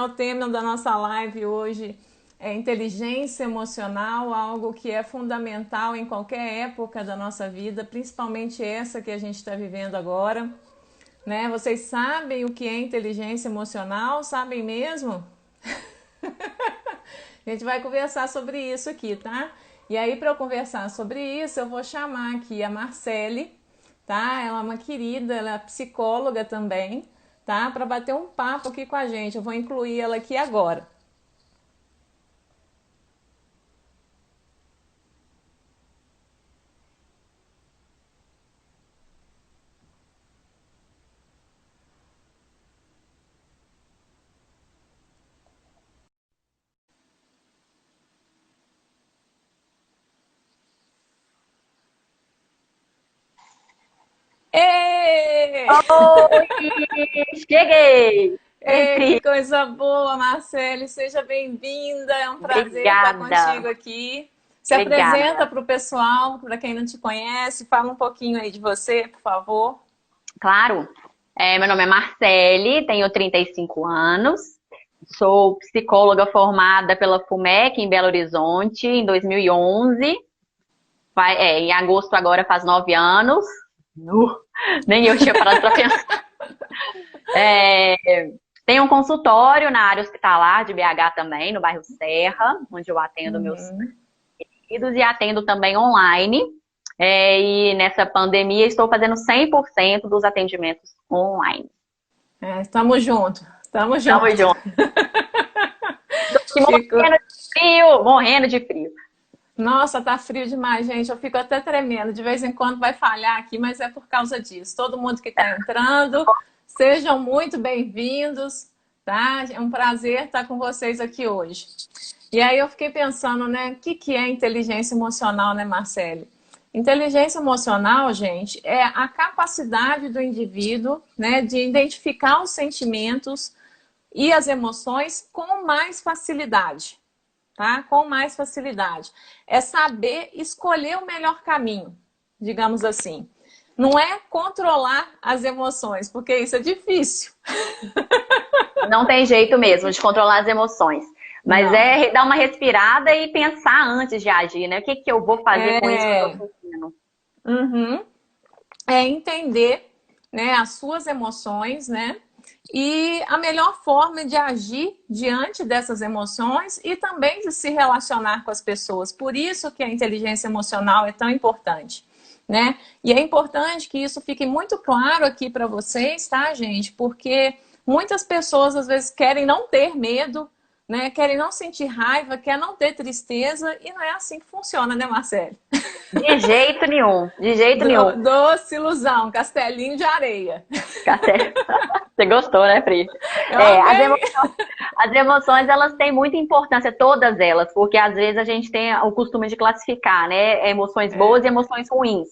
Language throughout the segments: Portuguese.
O tema da nossa live hoje é inteligência emocional, algo que é fundamental em qualquer época da nossa vida, principalmente essa que a gente está vivendo agora. Né? Vocês sabem o que é inteligência emocional? Sabem mesmo? A gente vai conversar sobre isso aqui, tá? E aí, para eu conversar sobre isso, eu vou chamar aqui a Marcele, tá? Ela é uma querida, ela é psicóloga também, tá? Para bater um papo aqui com a gente. Eu vou incluir ela aqui agora. Ê! Oi, cheguei! Ei, Ei, que Pri, coisa boa, Marcele. Seja bem-vinda. É um prazer estar obrigada, contigo aqui. Se apresenta obrigada. para o pessoal, para quem não te conhece. Fala um pouquinho aí de você, por favor. Claro, meu nome é Marcele, tenho 35 anos, sou psicóloga formada pela FUMEC em Belo Horizonte em 2011. Em agosto agora faz 9 anos. Nu, nem eu tinha parado para pensar. É, tenho um consultório na área hospitalar de BH também, no bairro Serra, onde eu atendo meus Uhum. pedidos e atendo também online. E nessa pandemia estou fazendo 100% dos atendimentos online. Estamos juntos. Estamos Tamo juntos. junto. Tô aqui Fico... morrendo de frio, morrendo de frio. Nossa, tá frio demais, gente. Eu fico até tremendo. De vez em quando vai falhar aqui, mas é por causa disso. Todo mundo que está entrando, sejam muito bem-vindos, tá? É um prazer estar com vocês aqui hoje. E aí eu fiquei pensando, né, o que é inteligência emocional, né, Marcele? Inteligência emocional, gente, é a capacidade do indivíduo, né, de identificar os sentimentos e as emoções com mais facilidade, tá? Com mais facilidade. É saber escolher o melhor caminho, digamos assim. Não é controlar as emoções, porque isso é difícil. Não tem jeito mesmo de controlar as emoções. Mas Não. é dar uma respirada e pensar antes de agir, né? O que que eu vou fazer com isso que eu tô É, sentindo? uhum. É entender, né, as suas emoções, né? E a melhor forma de agir diante dessas emoções e também de se relacionar com as pessoas. Por isso que a inteligência emocional é tão importante, né? E é importante que isso fique muito claro aqui para vocês, tá, gente? Porque muitas pessoas às vezes querem não ter medo, né? Querem não sentir raiva, querem não ter tristeza e não é assim que funciona, né, Marcelo? De jeito nenhum, de jeito nenhum. Doce ilusão, castelinho de areia. Até... Você gostou, né, Pri? Eu É, amei. as emoções, elas têm muita importância, todas elas, porque às vezes a gente tem o costume de classificar, né, emoções boas e É, emoções ruins.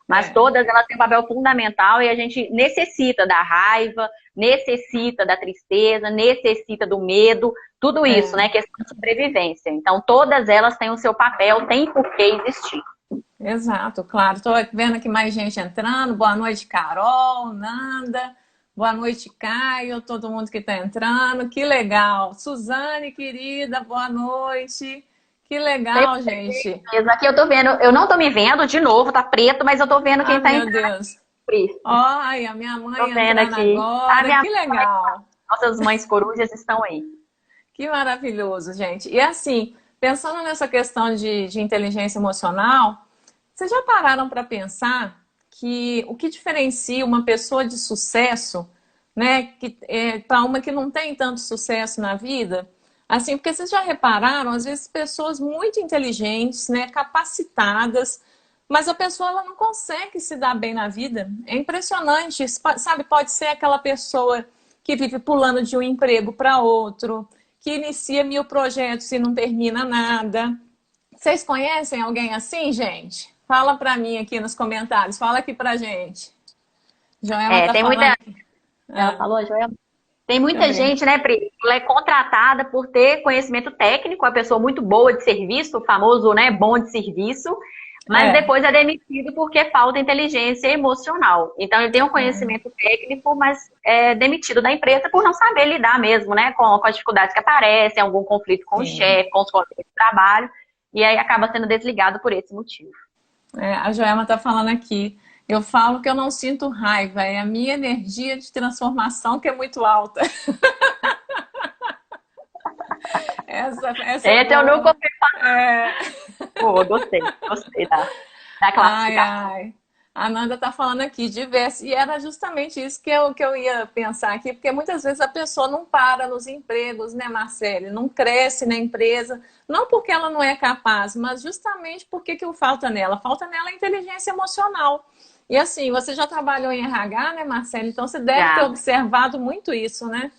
Mas é, todas elas têm um papel fundamental e a gente necessita da raiva, necessita da tristeza, necessita do medo, tudo isso, é. né, questão de sobrevivência. Então, todas elas têm o seu papel, têm por que existir. Exato, claro. Estou vendo aqui mais gente entrando. Boa noite, Carol, Nanda. Boa noite, Caio, todo mundo que está entrando. Que legal. Suzane, querida, boa noite. Que Tem legal, muita gente gente. mesmo. Aqui eu tô vendo, eu não tô me vendo de novo, tá preto, mas eu tô vendo Ah, quem tá meu entrando Deus. aqui. Olha, a minha Tô mãe vendo entrando aqui. A agora. minha Que legal. Nossas mães corujas estão aí. Que maravilhoso, gente. E assim, pensando nessa questão de inteligência emocional, vocês já pararam para pensar que o que diferencia uma pessoa de sucesso, né, para uma que não tem tanto sucesso na vida? Assim, porque vocês já repararam, às vezes pessoas muito inteligentes, né, capacitadas, mas a pessoa ela não consegue se dar bem na vida. É impressionante, sabe? Pode ser aquela pessoa que vive pulando de um emprego para outro, que inicia 1000 projetos e não termina nada. Vocês conhecem alguém assim, gente? Fala pra mim aqui nos comentários. Fala aqui pra gente. Joelma É, tá tem falando muita. aqui. Ela Ah, falou, Joel? Tem deixa eu muita ver. gente, né, Pri? Ela é contratada por ter conhecimento técnico, a pessoa muito boa de serviço, o famoso, né, bom de serviço, mas depois é demitido porque falta inteligência emocional. Então, ele tem um conhecimento técnico, mas é demitido da empresa por não saber lidar mesmo, né, com as dificuldades que aparecem, algum conflito com o chefe, com os colegas de trabalho, e aí acaba sendo desligado por esse motivo. A Joelma está falando aqui. Eu falo que eu não sinto raiva, é a minha energia de transformação que é muito alta. Essa Esse eu nunca ouvi falar. É... Pô, gostei da classificação. Ai. A Nanda está falando aqui, diverso. E era justamente isso que eu ia pensar aqui, porque muitas vezes a pessoa não para nos empregos, né, Marcele? Não cresce na empresa, não porque ela não é capaz, mas justamente porque que falta nela? Falta nela a inteligência emocional. E assim, você já trabalhou em RH, né, Marcele? Então você deve ter observado muito isso, né?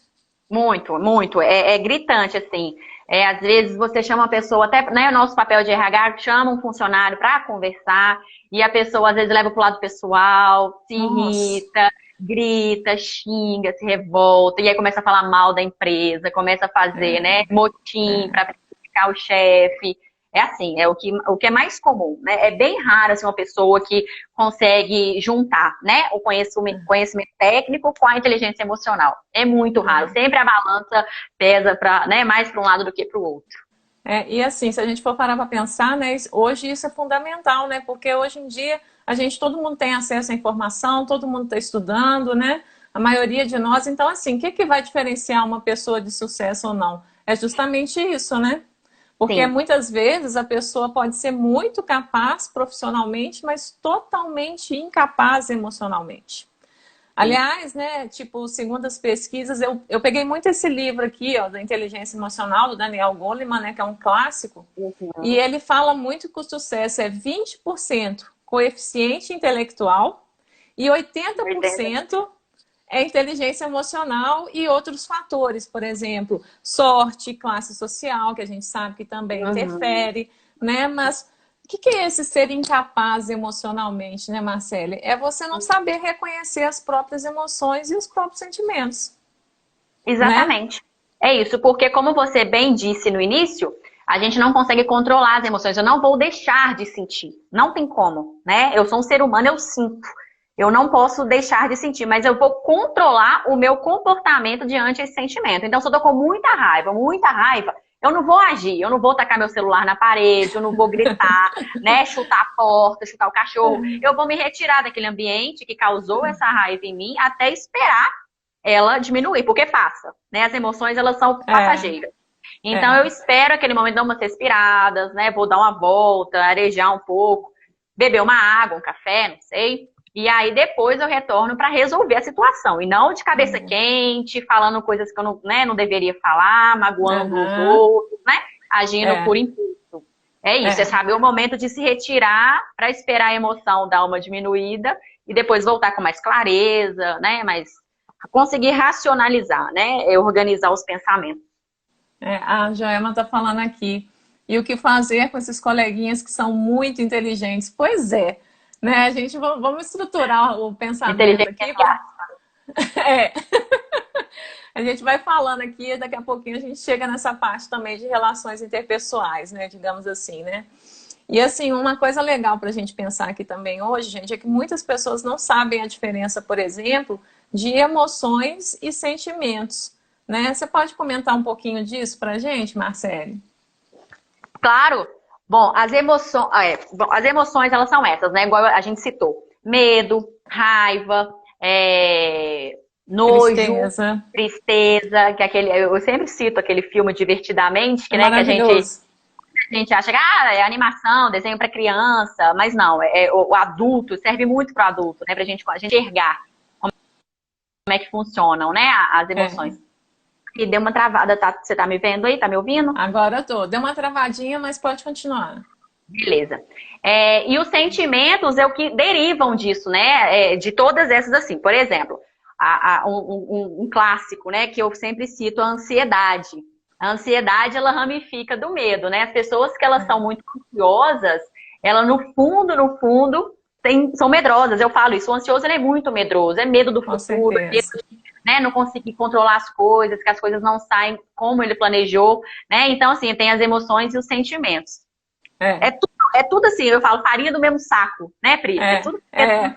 Muito, muito. É gritante, assim. Às vezes você chama uma pessoa, até né, o nosso papel de RH, chama um funcionário para conversar, e a pessoa às vezes leva pro lado pessoal, se irrita, grita, xinga, se revolta, e aí começa a falar mal da empresa, começa a fazer né, motim para prejudicar o chefe. É assim, é o que é mais comum, né? É bem raro assim, uma pessoa que consegue juntar, né, o conhecimento técnico com a inteligência emocional. É muito raro. Sempre a balança pesa né, mais para um lado do que para o outro. E assim, se a gente for parar para pensar, né, hoje isso é fundamental, né? Porque hoje em dia todo mundo tem acesso à informação, todo mundo está estudando, né? A maioria de nós. Então, assim, o que vai diferenciar uma pessoa de sucesso ou não? É justamente isso, né? Porque muitas vezes a pessoa pode ser muito capaz profissionalmente, mas totalmente incapaz emocionalmente. Aliás, né, tipo, segundo as pesquisas, eu peguei muito esse livro aqui, ó, da Inteligência Emocional, do Daniel Goleman, né, que é um clássico, e ele fala muito que o sucesso é 20% coeficiente intelectual e 80% é inteligência emocional e outros fatores, por exemplo, sorte, classe social, que a gente sabe que também interfere, né? Mas o que é esse ser incapaz emocionalmente, né, Marcele? É você não saber reconhecer as próprias emoções e os próprios sentimentos. Exatamente. Né? É isso, porque como você bem disse no início, a gente não consegue controlar as emoções. Eu não vou deixar de sentir. Não tem como, né? Eu sou um ser humano, eu sinto. Eu não posso deixar de sentir, mas eu vou controlar o meu comportamento diante desse sentimento. Então, se eu tô com muita raiva, eu não vou agir, eu não vou tacar meu celular na parede, eu não vou gritar, né, chutar a porta, chutar o cachorro. Eu vou me retirar daquele ambiente que causou essa raiva em mim até esperar ela diminuir, porque passa, né? As emoções, elas são passageiras. Então, eu espero aquele momento, dar umas respiradas, né? Vou dar uma volta, arejar um pouco, beber uma água, um café, não sei. E aí depois eu retorno para resolver a situação. E não de cabeça quente, falando coisas que eu não, né, não deveria falar, magoando os outros, né? Agindo por impulso. É isso, é saber o momento de se retirar para esperar a emoção dar uma diminuída e depois voltar com mais clareza, né? Mas conseguir racionalizar, né? Organizar os pensamentos. A Joelma está falando aqui. E o que fazer com esses coleguinhas que são muito inteligentes? Pois é. Né? A gente vamos estruturar o pensamento aqui. A gente vai falando aqui, daqui a pouquinho a gente chega nessa parte também de relações interpessoais, né? Digamos assim, né? E assim, uma coisa legal para a gente pensar aqui também hoje, gente, é que muitas pessoas não sabem a diferença, por exemplo, de emoções e sentimentos, né? Você pode comentar um pouquinho disso para a gente, Marcele? Claro! Bom, as emoções, elas são essas, né? Igual a gente citou. Medo, raiva, nojo, tristeza, que eu sempre cito aquele filme Divertidamente, que, né, que a gente acha que é animação, desenho para criança, mas não, o adulto, serve muito para o adulto, né? Pra gente enxergar como é que funcionam, né, as emoções. E deu uma travada, você tá me vendo aí? Tá me ouvindo? Agora eu tô. Deu uma travadinha, mas pode continuar. Beleza. E os sentimentos é o que derivam disso, né? De todas essas, assim. Por exemplo, um clássico, né? Que eu sempre cito, a ansiedade. A ansiedade, ela ramifica do medo, né? As pessoas que elas são muito ansiosas, elas no fundo, são medrosas. Eu falo isso, o ansioso ele é muito medroso. É medo do futuro, é medo de, né, não conseguir controlar as coisas, que as coisas não saem como ele planejou, né? Então, assim, tem as emoções e os sentimentos. É, É tudo assim, eu falo farinha do mesmo saco, né, Pri? É é, tudo é.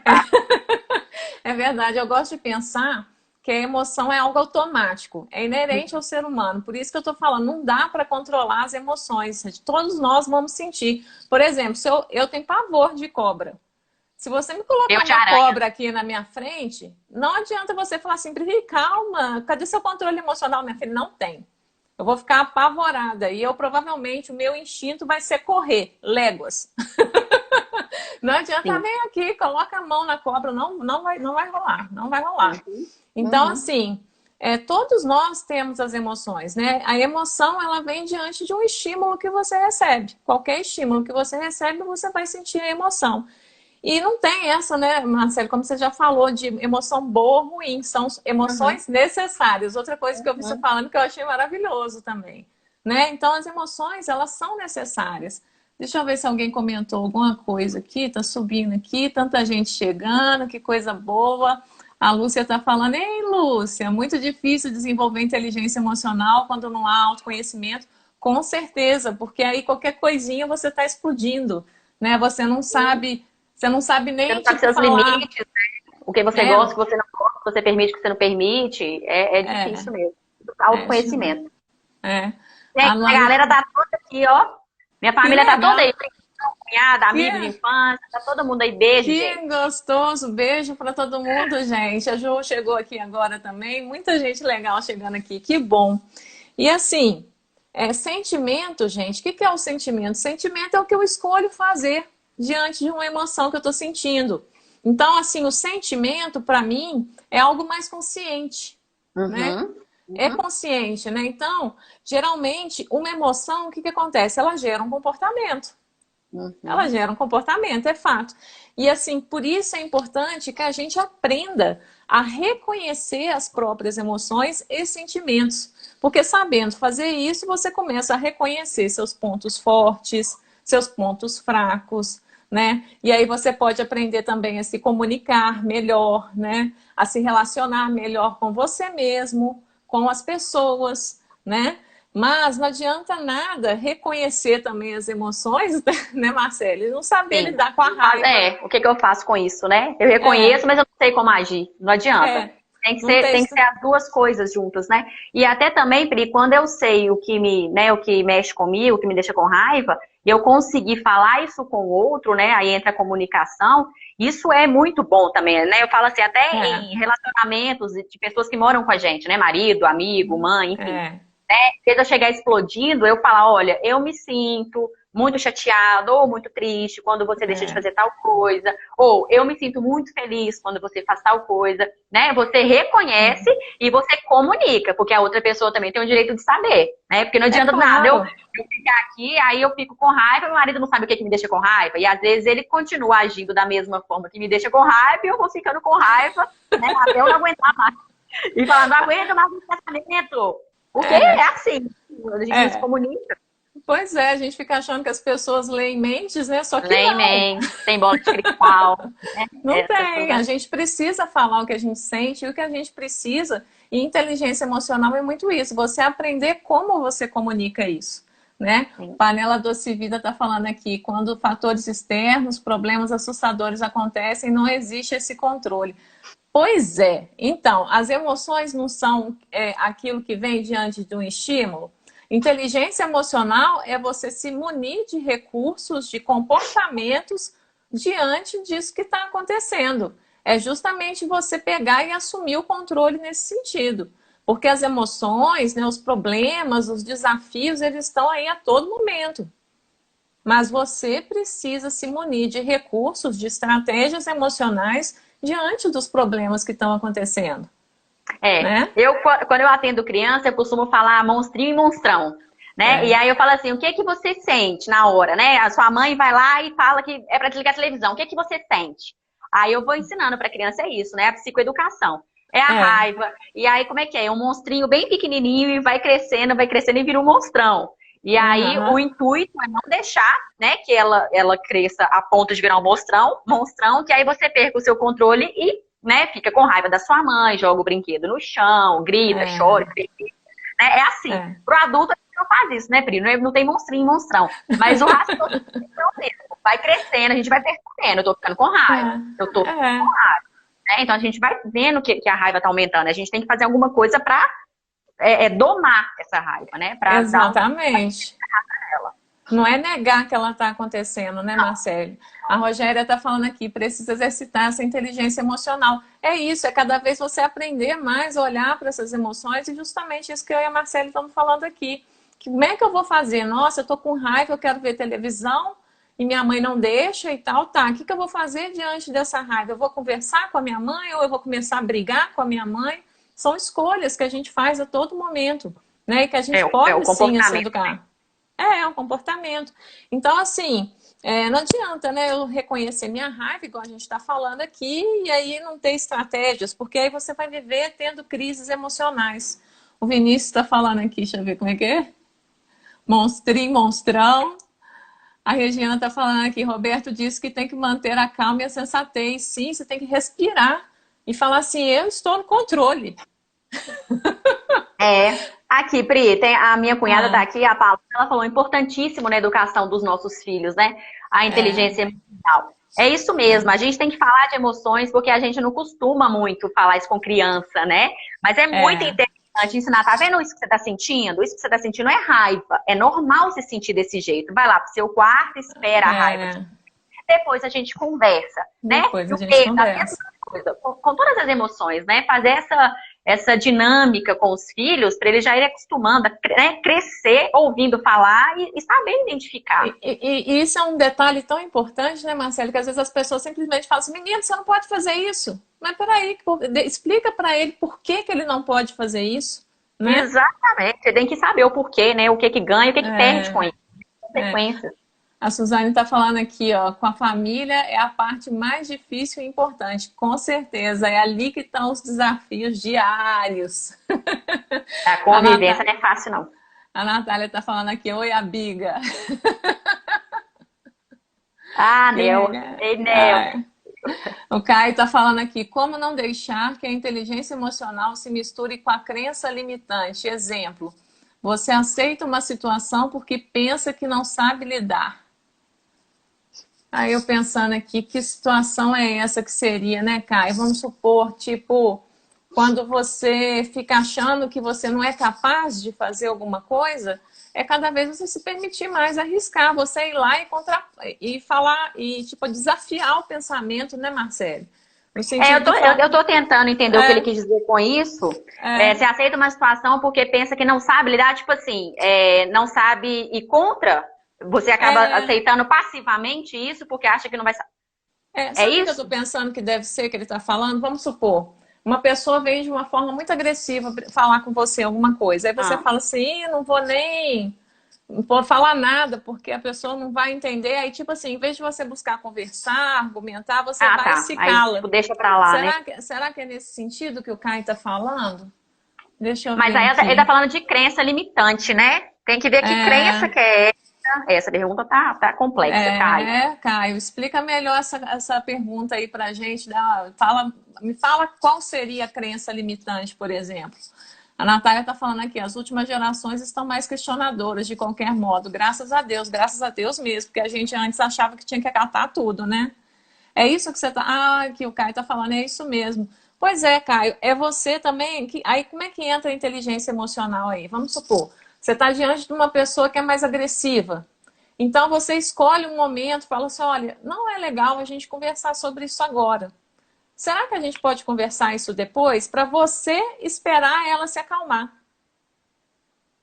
É verdade, eu gosto de pensar que a emoção é algo automático, é inerente ao ser humano. Por isso que eu estou falando, não dá para controlar as emoções. Todos nós vamos sentir. Por exemplo, se eu tenho pavor de cobra. Se você me eu colocar de uma aranha. cobra aqui na minha frente, não adianta você falar assim, Pri, calma, cadê seu controle emocional, minha filha? Não tem. Eu vou ficar apavorada e eu provavelmente o meu instinto vai ser correr, léguas. Não adianta, Sim. vem aqui, coloca a mão na cobra, não vai rolar, não vai rolar. Uhum. Então, Uhum. assim, todos nós temos as emoções, né? A emoção, ela vem diante de um estímulo que você recebe. Qualquer estímulo que você recebe, você vai sentir a emoção. E não tem essa, né, Marcelo, como você já falou, de emoção boa ou ruim, são Uhum. emoções necessárias. Outra coisa que eu vi você Uhum. falando que eu achei maravilhoso também, né? Então, as emoções, elas são necessárias. Deixa eu ver se alguém comentou alguma coisa aqui, tá subindo aqui, tanta gente chegando, que coisa boa. A Lúcia tá falando, ei, Lúcia, muito difícil desenvolver inteligência emocional quando não há autoconhecimento. Com certeza, porque aí qualquer coisinha você está explodindo, né? Você não sabe Você nem, não sabe tipo, seus falar. limites, o que você É, gosta, o que você não gosta, o que você permite, o que você não permite. É é, difícil mesmo. deixa eu ver. Autoconhecimento. É. Gente, a galera tá toda aqui, ó. Minha Que família tá toda legal. aí. Cunhada, amigo de Que, infância, tá todo mundo aí. Beijo, que gente. gostoso. Beijo para todo mundo, gente. A Ju chegou aqui agora também. Muita gente legal chegando aqui. Que bom. E assim, sentimento, gente. O que é o sentimento? Sentimento é o que eu escolho fazer diante de uma emoção que eu estou sentindo. Então, assim, o sentimento, para mim, é algo mais consciente, né? Uhum. É Uhum. consciente, né? Então, geralmente, uma emoção, o que acontece? Ela gera um comportamento. Ela Uhum. gera um comportamento, é fato. E assim, por isso é importante que a gente aprenda a reconhecer as próprias emoções e sentimentos. Porque sabendo fazer isso, você começa a reconhecer seus pontos fortes, seus pontos fracos, né? E aí você pode aprender também a se comunicar melhor, né? A se relacionar melhor com você mesmo, com as pessoas, né? Mas não adianta nada reconhecer também as emoções, né, Marcelo? E não saber Sim. lidar com a raiva. O que que eu faço com isso, né? Eu É, reconheço, mas eu não sei como agir. Não adianta. é. Tem que Não ser, tem. tem que ser as duas coisas juntas, né? E até também, Pri, quando eu sei o que mexe comigo, o que me deixa com raiva, e eu conseguir falar isso com o outro, né? Aí entra a comunicação, isso é muito bom também, né? Eu falo assim, até É, em relacionamentos de pessoas que moram com a gente, né? Marido, amigo, mãe, enfim. é. Em vez de eu chegar explodindo, eu falar, olha, eu me sinto muito chateado ou muito triste quando você deixa de É. fazer tal coisa, ou eu me sinto muito feliz quando você faz tal coisa, né? Você reconhece e você comunica, porque a outra pessoa também tem o direito de saber, né? Porque não É adianta nada claro. eu ficar aqui, aí eu fico com raiva, meu marido não sabe o que, que me deixa com raiva, e às vezes ele continua agindo da mesma forma que me deixa com raiva, e eu vou ficando com raiva, né? Até eu não aguentar mais. E falar, não aguento mais esse pensamento. Porque é É, assim, a gente não se é. comunica. Pois é, a gente fica achando que as pessoas leem mentes, né? Só que Nem, não. nem, tem bola de cristal, né? Não Essas tem. A coisas. gente precisa falar o que a gente sente e o que a gente precisa. E inteligência emocional é muito isso. Você aprender como você comunica isso, né? Assim. Panela Doce Vida está falando aqui, quando fatores externos, problemas assustadores acontecem, não existe esse controle. Pois é. Então, as emoções não são aquilo que vem diante de um estímulo. Inteligência emocional é você se munir de recursos, de comportamentos diante disso que está acontecendo. É justamente você pegar e assumir o controle nesse sentido. Porque as emoções, né, os problemas, os desafios, eles estão aí a todo momento. Mas você precisa se munir de recursos, de estratégias emocionais diante dos problemas que estão acontecendo, né? Quando eu atendo criança, eu costumo falar monstrinho e monstrão, né? E É, aí eu falo assim, o que que você sente na hora, né? A sua mãe vai lá e fala que é para desligar a televisão. O que que você sente? Aí eu vou ensinando para a criança isso, né? A psicoeducação. É a é, raiva. E aí como é que é? É um monstrinho bem pequenininho e vai crescendo e vira um monstrão. E aí o uhum, intuito é não deixar, né, que ela cresça a ponto de virar um monstrão, que aí você perca o seu controle e, né, fica com raiva da sua mãe, joga o brinquedo no chão, grita, chora, é, né? É assim. é, Pro adulto é não faz isso, né, Pri? Não tem monstrinho e monstrão. Mas o raciocínio é o mesmo. Vai crescendo, a gente vai percebendo. Eu tô ficando com raiva. Eu tô ficando com raiva. Né? Então a gente vai vendo que a raiva tá aumentando. A gente tem que fazer alguma coisa pra domar essa raiva, né? Pra Exatamente. Não é negar que ela está acontecendo, né, Marcelo? A Rogéria está falando aqui, precisa exercitar essa inteligência emocional. É isso, é cada vez você aprender mais a olhar para essas emoções e justamente isso que eu e a Marcelo estamos falando aqui. Como é que eu vou fazer? Nossa, eu estou com raiva, eu quero ver televisão e minha mãe não deixa e tal, tá. O que eu vou fazer diante dessa raiva? Eu vou conversar com a minha mãe ou eu vou começar a brigar com a minha mãe? São escolhas que a gente faz a todo momento, né? E que a gente pode sim se educar. É um comportamento. Então, assim, não adianta, né, eu reconhecer minha raiva, igual a gente está falando aqui, e aí não ter estratégias, porque aí você vai viver tendo crises emocionais. O Vinícius está falando aqui, deixa eu ver como é que é. Monstrinho, monstrão. A Regina está falando aqui, Roberto disse que tem que manter a calma e a sensatez. Sim, você tem que respirar e falar assim, eu estou no controle. Aqui, Pri, a minha cunhada tá aqui, a Paula, ela falou importantíssimo na educação dos nossos filhos, né? A inteligência emocional. É isso mesmo, a gente tem que falar de emoções porque a gente não costuma muito falar isso com criança, né? Mas é muito interessante ensinar, tá vendo isso que você tá sentindo? Isso que você tá sentindo é raiva, é normal se sentir desse jeito. Vai lá pro seu quarto, espera a raiva. Depois a gente conversa, né? Depois a gente conversa. Com todas as emoções, né? Fazer essa dinâmica com os filhos, para eles já irem acostumando a crescer ouvindo falar e saber identificar. E isso é um detalhe tão importante, né, Marcelo, que às vezes as pessoas simplesmente falam assim, menino, você não pode fazer isso. Mas peraí, explica para ele por que ele não pode fazer isso. Né? Exatamente, você tem que saber o porquê, né? O que ganha e o que perde com isso. Consequências. A Suzane está falando aqui, ó, com a família é a parte mais difícil e importante, com certeza. É ali que estão os desafios diários. A convivência não é fácil, não. A Natália está falando aqui, oi, amiga. Nel. Ei, Nel. O Caio está falando aqui, como não deixar que a inteligência emocional se misture com a crença limitante? Exemplo, você aceita uma situação porque pensa que não sabe lidar. Aí eu pensando aqui, que situação é essa que seria, né, Caio? Vamos supor, tipo, quando você fica achando que você não é capaz de fazer alguma coisa, é cada vez você se permitir mais arriscar, você ir lá e falar, e tipo, desafiar o pensamento, né, Marcelo? Eu tô tentando entender o que ele quis dizer com isso. Você aceita uma situação porque pensa que não sabe lidar, tipo assim, não sabe ir contra. Você acaba aceitando passivamente isso porque acha que não vai saber. Sabe o que eu tô pensando que deve ser que ele tá falando? Vamos supor, uma pessoa vem de uma forma muito agressiva falar com você alguma coisa. Aí você fala assim, não vou falar nada porque a pessoa não vai entender. Aí, tipo assim, em vez de você buscar conversar, argumentar, você vai e se cala. Aí, deixa pra lá, será que é nesse sentido que o Caio tá falando? Deixa eu ver. Mas aí ele tá falando de crença limitante, né? Tem que ver que crença que é essa pergunta tá complexa, Caio. Caio, explica melhor essa pergunta aí pra gente. Me fala qual seria a crença limitante, por exemplo. A Natália está falando aqui, as últimas gerações estão mais questionadoras de qualquer modo. Graças a Deus mesmo, porque a gente antes achava que tinha que acatar tudo, né? É isso que você que o Caio está falando, é isso mesmo. Pois é, Caio, é você também. Aí como é que entra a inteligência emocional aí? Vamos supor, você está diante de uma pessoa que é mais agressiva. Então você escolhe um momento, fala assim, olha, não é legal a gente conversar sobre isso agora. Será que a gente pode conversar isso depois para você esperar ela se acalmar?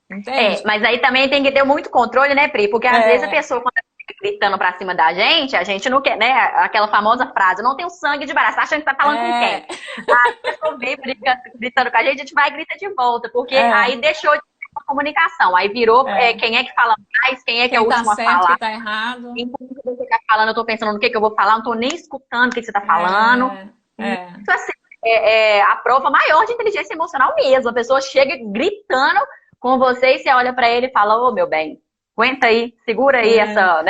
Entende? Mas aí também tem que ter muito controle, né, Pri? Porque às vezes a pessoa, quando ela fica gritando pra cima da gente, a gente não quer, né? Aquela famosa frase, não tem o sangue de barata, você tá achando que tá falando com quem? Aí a pessoa vem gritando com a gente vai e grita de volta, porque aí deixou de ter uma comunicação. Aí virou quem é que fala mais, quem é que é o último a falar. Quem tá errado. Enquanto você tá falando, eu tô pensando no que eu vou falar, não tô nem escutando o que você tá falando. Isso assim, é a prova maior de inteligência emocional mesmo. A pessoa chega gritando com você e você olha pra ele e fala, ô meu bem, aguenta aí, segura aí essa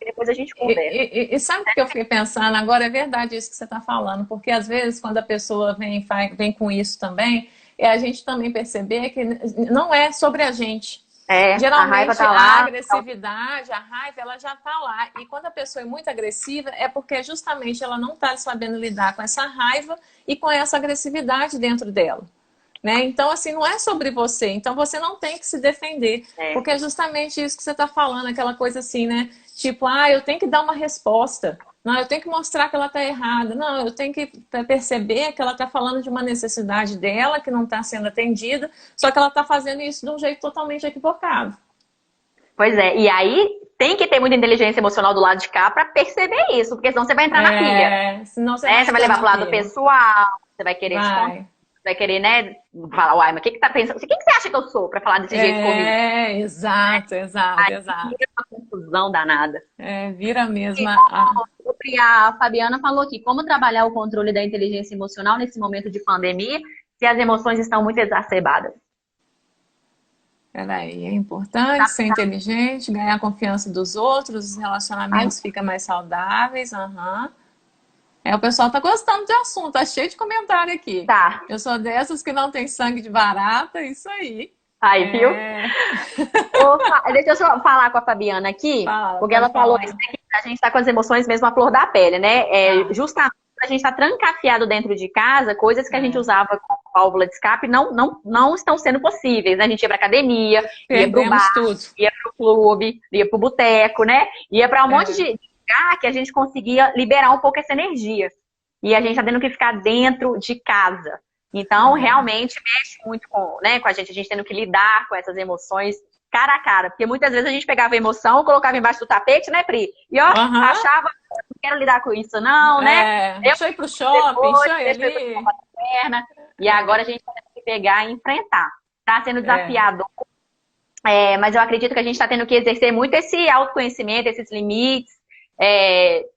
e depois a gente conversa. E sabe o que eu fiquei pensando? Agora é verdade isso que você tá falando, porque às vezes quando a pessoa vem com isso também, é a gente também perceber que não é sobre a gente. A raiva Geralmente tá a lá. agressividade, a raiva, ela já tá lá. E quando a pessoa é muito agressiva, é porque justamente ela não tá sabendo lidar com essa raiva e com essa agressividade dentro dela. Né? Então, assim, não é sobre você. Então, você não tem que se defender. É, Porque é justamente isso que você está falando, aquela coisa assim, né? Tipo, eu tenho que dar uma resposta. Não, eu tenho que mostrar que ela está errada. Não, eu tenho que perceber que ela está falando de uma necessidade dela, que não está sendo atendida, só que ela está fazendo isso de um jeito totalmente equivocado. pois é, e aí tem que ter muita inteligência emocional do lado de cá pra perceber isso, porque senão você vai entrar na pilha, Senão você né? vai Você vai entrar levar na pro lado pilha. pessoal, você vai querer descontar, Vai. vai querer, né, falar, uai, mas o que que tá pensando? O que que você acha que eu sou pra falar desse jeito comigo? Exato, exato, Aí exato. vira uma confusão danada. Vira mesmo E a... a Fabiana falou aqui, como trabalhar o controle da inteligência emocional nesse momento de pandemia, se as emoções estão muito exacerbadas. Peraí, é importante ser inteligente, ganhar a confiança dos outros, os Ai, relacionamentos ficam mais saudáveis. Aham. O pessoal tá gostando de assunto, tá cheio de comentário aqui. tá, Eu sou dessas que não tem sangue de barata, isso aí. aí, viu? É... Deixa eu só falar com a Fabiana aqui, Fala, porque ela pode falou isso, falar. né, que a gente está com as emoções mesmo à flor da pele, né? Tá. Justamente a gente está trancafiado dentro de casa, coisas que a gente É. usava como válvula de escape não estão sendo possíveis, né? A gente ia para academia, ia para o Perdemos bar, tudo. ia para o clube, ia para o boteco, né? Ia para um monte É. de lugar que a gente conseguia liberar um pouco essa energia. E a gente está tendo que ficar dentro de casa. Então, É. realmente mexe muito com, né, com a gente tendo que lidar com essas emoções cara a cara. Porque muitas vezes a gente pegava a emoção, colocava embaixo do tapete, né, Pri? E ó, Aham. achava, não quero lidar com isso, não, né? Eu Deixa eu ir pro shopping, depois, deixa eu ir deixa eu ir ali. pra perna. E agora a gente vai ter que pegar e enfrentar. Tá sendo É. desafiador, mas eu acredito que a gente está tendo que exercer muito esse autoconhecimento, esses limites,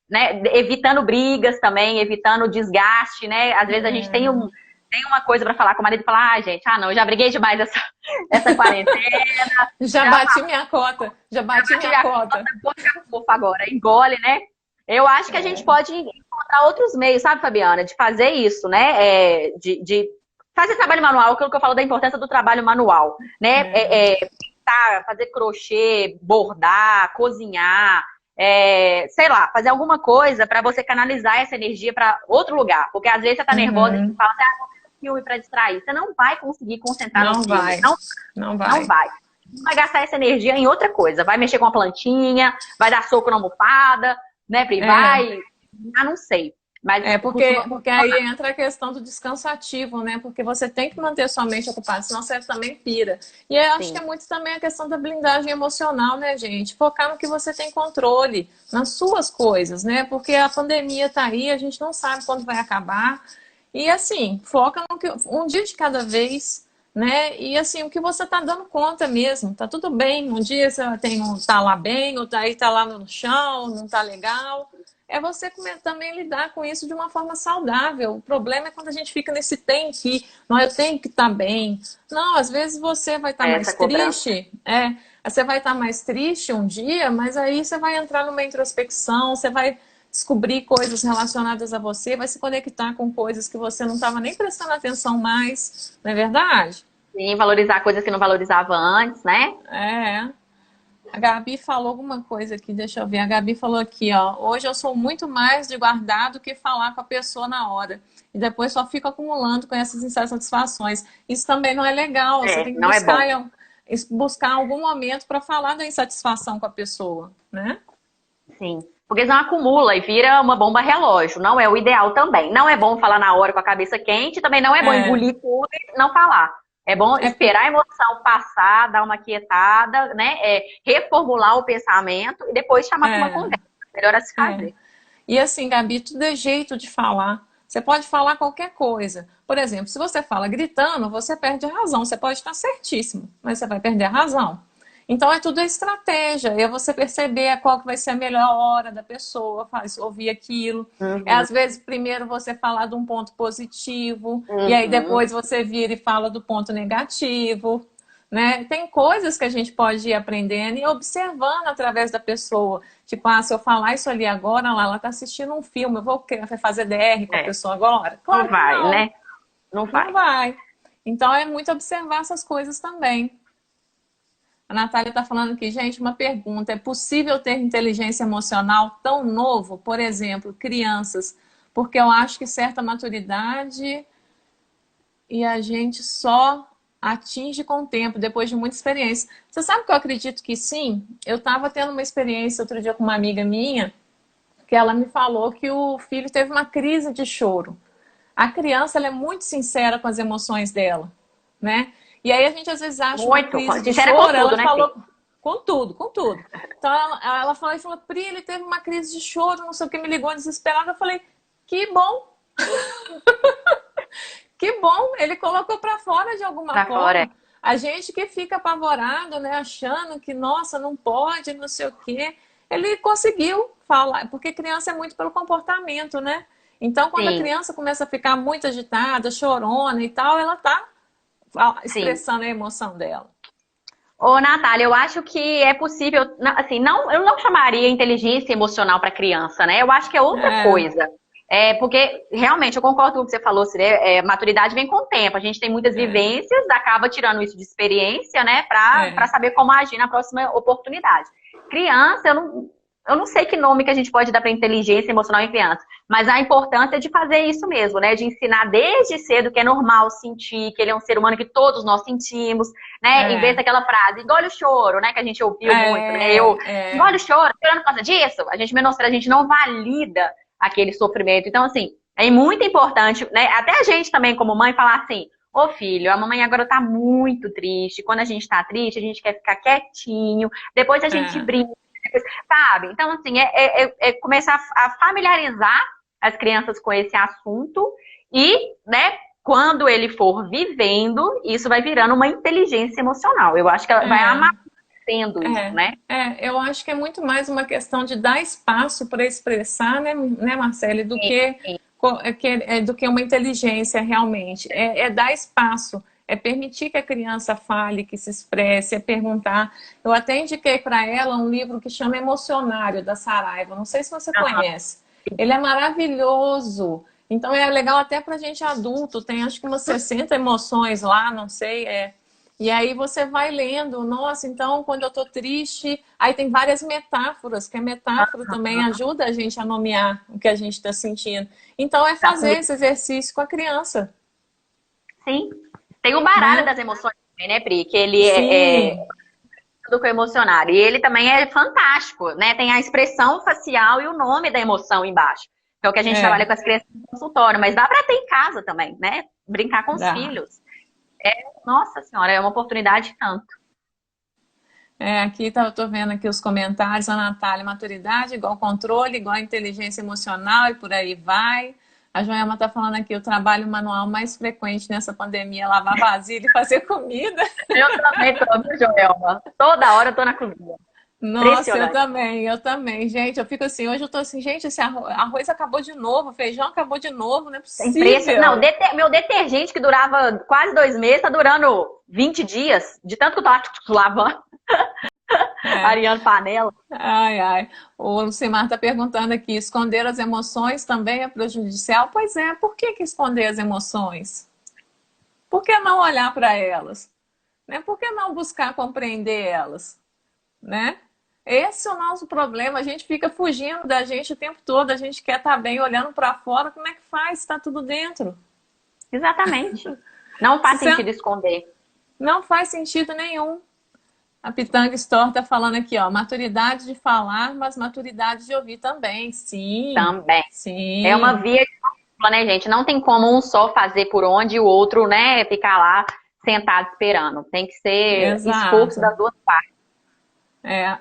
né, evitando brigas também, evitando desgaste, né? Às vezes a gente tem uma coisa para falar com o marido e falar, gente, não, eu já briguei demais essa quarentena, Já já bati minha cota, já bati bati minha a cota. conta, boca fofa agora, engole, né? Eu acho que a gente É. pode encontrar outros meios, sabe, Fabiana, de fazer isso, né? De fazer trabalho manual, aquilo que eu falo da importância do trabalho manual, né? É. Fazer crochê, bordar, cozinhar, sei lá, fazer alguma coisa para você canalizar essa energia para outro lugar. Porque às vezes você tá nervosa e você Uhum. fala, vou ver um filme para distrair. Você não vai conseguir concentrar no Não filme. vai. Não, Não não vai. vai. Você vai gastar essa energia em outra coisa. Vai mexer com a plantinha, vai dar soco na almofada, né, Pri? É. Vai. Não sei. Mas Porque, costuma porque aí entra a questão do descanso ativo, né? Porque você tem que manter sua mente ocupada, senão você também pira. E eu acho que sim. é muito também a questão da blindagem emocional, né, gente? Focar no que você tem controle, nas suas coisas, né? Porque a pandemia tá aí, a gente não sabe quando vai acabar. E assim, foca no que um dia de cada vez, né? E assim, o que você tá dando conta mesmo, tá tudo bem. Um dia você tá lá bem, outro aí tá lá no chão, não tá legal. É você também lidar com isso de uma forma saudável. O problema é quando a gente fica nesse tem que, não, eu tenho que estar bem. Não, às vezes você vai estar mais Essa cobrança. triste, você vai estar mais triste um dia, mas aí você vai entrar numa introspecção, você vai descobrir coisas relacionadas a você, vai se conectar com coisas que você não estava nem prestando atenção mais, não é verdade? Sim, valorizar coisas que não valorizava antes, né? É. A Gabi falou alguma coisa aqui, deixa eu ver. A Gabi falou aqui, ó. Hoje eu sou muito mais de guardar do que falar com a pessoa na hora. E depois só fico acumulando com essas insatisfações. Isso também não é legal. Você tem que Não é bom. buscar algum momento para falar da insatisfação com a pessoa, né? Sim. Porque senão acumula e vira uma bomba relógio. Não é o ideal também. Não é bom falar na hora com a cabeça quente, também não é bom É, engolir tudo e não falar. É bom é, esperar a emoção passar, dar uma quietada, né? Reformular o pensamento e depois chamar para uma é, conversa. Melhor a se é. fazer. E assim, Gabi, tudo é jeito de falar. Você pode falar qualquer coisa. Por exemplo, se você fala gritando, você perde a razão. Você pode estar certíssimo, mas você vai perder a razão. Então é tudo estratégia. É você perceber qual que vai ser a melhor hora da pessoa, ouvir aquilo. Uhum, Às vezes, primeiro você falar de um ponto positivo, e aí uhum. depois você vira e fala do ponto negativo. Né? Tem coisas que a gente pode ir aprendendo e observando através da pessoa. Tipo, se eu falar isso ali agora, ela está assistindo um filme, eu vou fazer DR com a É, pessoa agora? não Claro que vai, não, né? Não não vai. vai. Então é muito observar essas coisas também. A Natália está falando aqui, gente, uma pergunta. É possível ter inteligência emocional tão novo? Por exemplo, crianças. Porque eu acho que certa maturidade e a gente só atinge com o tempo, depois de muita experiência. Você sabe que eu acredito que sim? Eu estava tendo uma experiência outro dia com uma amiga minha, que ela me falou que o filho teve uma crise de choro. A criança, ela é muito sincera com as emoções dela, né? E aí a gente às vezes acha uma Muito. crise de Sincera com choro, ela tudo, né, Pri? falou com tudo, com tudo. Então ela falou, Pri, ele teve uma crise de choro, não sei o que, me ligou desesperada. Eu falei, que bom, que bom, ele colocou para fora de alguma Pra forma. fora. A gente que fica apavorado, né, achando que, nossa, não pode, não sei o quê. Ele conseguiu falar, porque criança é muito pelo comportamento, né? Então, quando a Sim, criança começa a ficar muito agitada, chorona e tal, ela tá sim. expressando a emoção dela. Ô, Natália, eu acho que é possível, assim, não, eu não chamaria inteligência emocional para criança, né? Eu acho que é outra É, coisa. Porque, realmente, eu concordo com o que você falou, Cire, maturidade vem com o tempo. A gente tem muitas é, vivências, acaba tirando isso de experiência, né? Para é, saber como agir na próxima oportunidade. Criança, eu não sei que nome que a gente pode dar para inteligência emocional em criança, mas a importância de fazer isso mesmo, né? De ensinar desde cedo que é normal sentir, que ele é um ser humano que todos nós sentimos, né? Em vez é, daquela frase, engole o choro, né? Que a gente ouviu muito, né? é, Engole o choro, chorando por causa disso. A gente menospreza, a gente não valida aquele sofrimento. Então, assim, é muito importante, né? Até a gente também, como mãe, falar assim, ô filho, a mamãe agora tá muito triste. Quando a gente tá triste, a gente quer ficar quietinho, depois a gente é, brinca, sabe? Então, assim, é começar a familiarizar as crianças com esse assunto e, né, quando ele for vivendo, isso vai virando uma inteligência emocional. Eu acho que ela vai é. amadurecendo isso, né? Eu acho que é muito mais uma questão de dar espaço para expressar, né, Marcele, do Sim, que, sim. do que uma inteligência realmente. É dar espaço, é permitir que a criança fale, que se expresse, é perguntar. Eu até indiquei para ela um livro que chama Emocionário, da Saraiva. Não sei se você Aham. conhece. Ele é maravilhoso. Então é legal até para gente adulto. Tem acho que umas 60 emoções lá, não sei. E aí você vai lendo, nossa, então quando eu tô triste, aí tem várias metáforas, que a metáfora também ajuda a gente a nomear o que a gente está sentindo. Então é Tá fazer comigo. esse exercício com a criança, Sim. Tem o baralho né? das emoções também, né, Pri? Que ele é Sim, tudo com emocionário. E ele também é fantástico, né? Tem a expressão facial e o nome da emoção embaixo. Que é o que a gente trabalha é, com as crianças no consultório, mas dá para ter em casa também, né? Brincar com os dá. filhos. Nossa senhora, é uma oportunidade tanto. Aqui eu tô vendo aqui os comentários, a Natália, maturidade igual controle, igual inteligência emocional e por aí vai. A Joelma está falando aqui, o trabalho manual mais frequente nessa pandemia é lavar vasilha e fazer comida. Eu também tô, viu, Joelma? Toda hora eu tô na cozinha. Nossa, Impressionante. eu também. Gente, eu fico assim, hoje eu tô assim, gente, esse arroz acabou de novo, o feijão acabou de novo, não é Não, possível. meu detergente que durava quase 2 meses, tá durando 20 dias, de tanto que eu tô lá lavando, É. areando panela. Ai, ai. O Lucimar está perguntando aqui, esconder as emoções também é prejudicial? Pois é, por que esconder as emoções? Por que não olhar para elas? Né? Por que não buscar compreender elas? Né? Esse é o nosso problema. A gente fica fugindo da gente o tempo todo. A gente quer estar bem olhando para fora. Como é que faz? Está tudo dentro. Exatamente. Não Se faz você... sentido esconder. Não faz sentido nenhum. A Pitanga Store está falando aqui, ó, maturidade de falar, mas maturidade de ouvir também. Sim, Também. É uma sim, via de mão dupla, né, gente? Não tem como um só fazer por onde e o outro, né, ficar lá sentado esperando. Tem que ser esforço exato. das duas partes. É,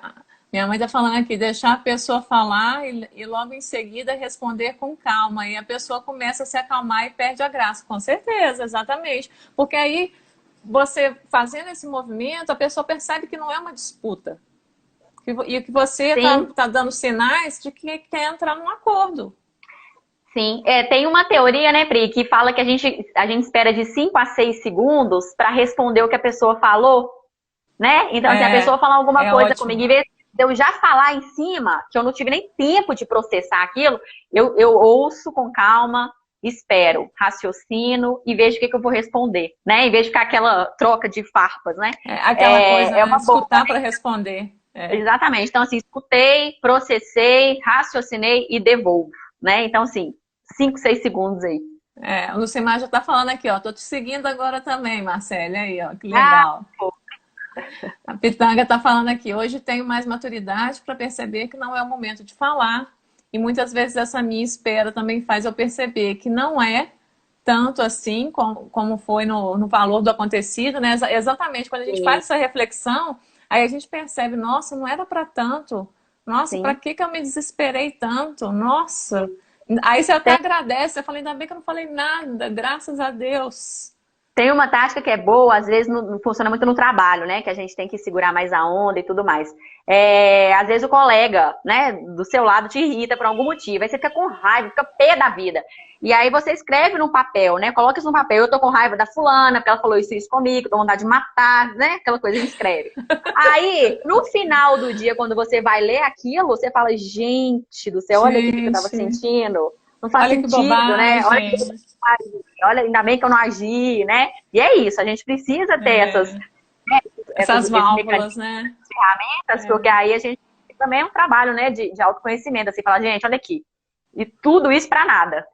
minha mãe está falando aqui, deixar a pessoa falar e logo em seguida responder com calma. E a pessoa começa a se acalmar e perde a graça. Com certeza, exatamente. Porque aí você fazendo esse movimento, a pessoa percebe que não é uma disputa. E que você Sim, tá dando sinais de que quer entrar num acordo. sim. Tem uma teoria, né, Pri, que fala que a gente espera de 5 a 6 segundos para responder o que a pessoa falou, né? Então, se a É, pessoa falar alguma é coisa comigo, ótimo. em vez de eu já falar em cima, que eu não tive nem tempo de processar aquilo, eu ouço com calma, espero, raciocino e vejo o que eu vou responder, né? Em vez de ficar aquela troca de farpas, né? Aquela coisa, né? Uma boa, Escutar para responder. Exatamente. Então, assim, escutei, processei, raciocinei e devolvo, né? Então, assim, 5, 6 segundos aí. O Lucimar já tá falando aqui, ó. Tô te seguindo agora também, Marcele. Aí, ó, que Ah, legal. A Pitanga tá falando aqui. Hoje tenho mais maturidade para perceber que não é o momento de falar. E muitas vezes essa minha espera também faz eu perceber que não é tanto assim como foi no valor do acontecido, né? Exatamente, quando a gente faz essa reflexão, aí a gente percebe, nossa, não era para tanto. Nossa, para que eu me desesperei tanto? Nossa. Aí você até agradece, eu falei, ainda bem que eu não falei nada, graças a Deus. Tem uma tática que é boa, às vezes não funciona muito no trabalho, né? Que a gente tem que segurar mais a onda e tudo mais. Às vezes o colega, né, do seu lado te irrita por algum motivo. Aí você fica com raiva, fica pé da vida. E aí você escreve num papel, né? Coloca isso no papel. Eu tô com raiva da fulana, porque ela falou isso comigo, tô com vontade de matar, né? Aquela coisa que escreve. Aí, no final do dia, quando você vai ler aquilo, você fala, gente do céu, olha o que eu tava sentindo. Não faz olha sentido, que bobagem, né? Olha, ainda bem que eu não agi, né? E é isso, a gente precisa ter essas válvulas, né? Ferramentas, porque aí a gente também é um trabalho, né, de autoconhecimento, assim, falar, gente, olha aqui, e tudo isso pra nada.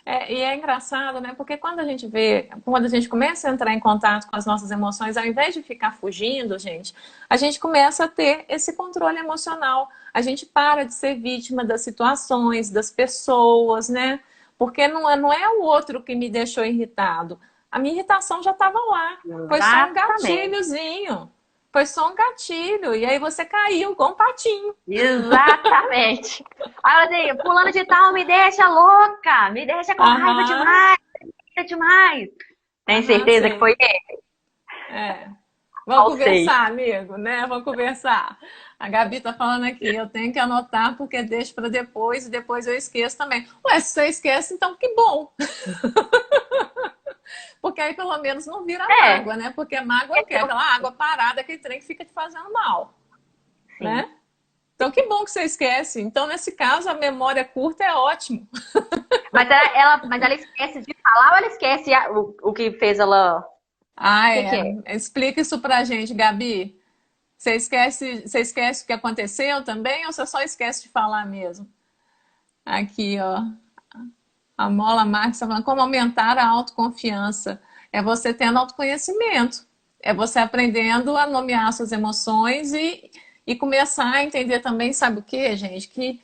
E é engraçado, né? Porque quando a gente começa a entrar em contato com as nossas emoções, ao invés de ficar fugindo, gente, a gente começa a ter esse controle emocional. A gente para de ser vítima das situações, das pessoas, né? Porque não é o outro que me deixou irritado. A minha irritação já estava lá. Foi só um gatilhozinho. Foi só um gatilho. E aí você caiu com um patinho. Exatamente. Aí eu assim, fulano de tal me deixa louca, me deixa com raiva demais. Tem certeza que foi ele? Vamos conversar, amigo, né? Vamos conversar. A Gabi tá falando aqui, eu tenho que anotar porque deixo para depois e depois eu esqueço também. Ué, se você esquece, então que bom. Porque aí pelo menos não vira mágoa, né? Porque mágoa é o quê? Aquela água parada, aquele trem que fica te fazendo mal. Sim. Né? Então que bom que você esquece. Então, nesse caso, a memória curta é ótimo. Mas ela esquece de falar ou ela esquece o que fez ela... Explica isso pra gente, Gabi. Você esquece o que aconteceu também ou você só esquece de falar mesmo? Aqui, ó. A Mola Marques está falando como aumentar a autoconfiança. É você tendo autoconhecimento. É você aprendendo a nomear suas emoções e começar a entender também, sabe o que, gente? Que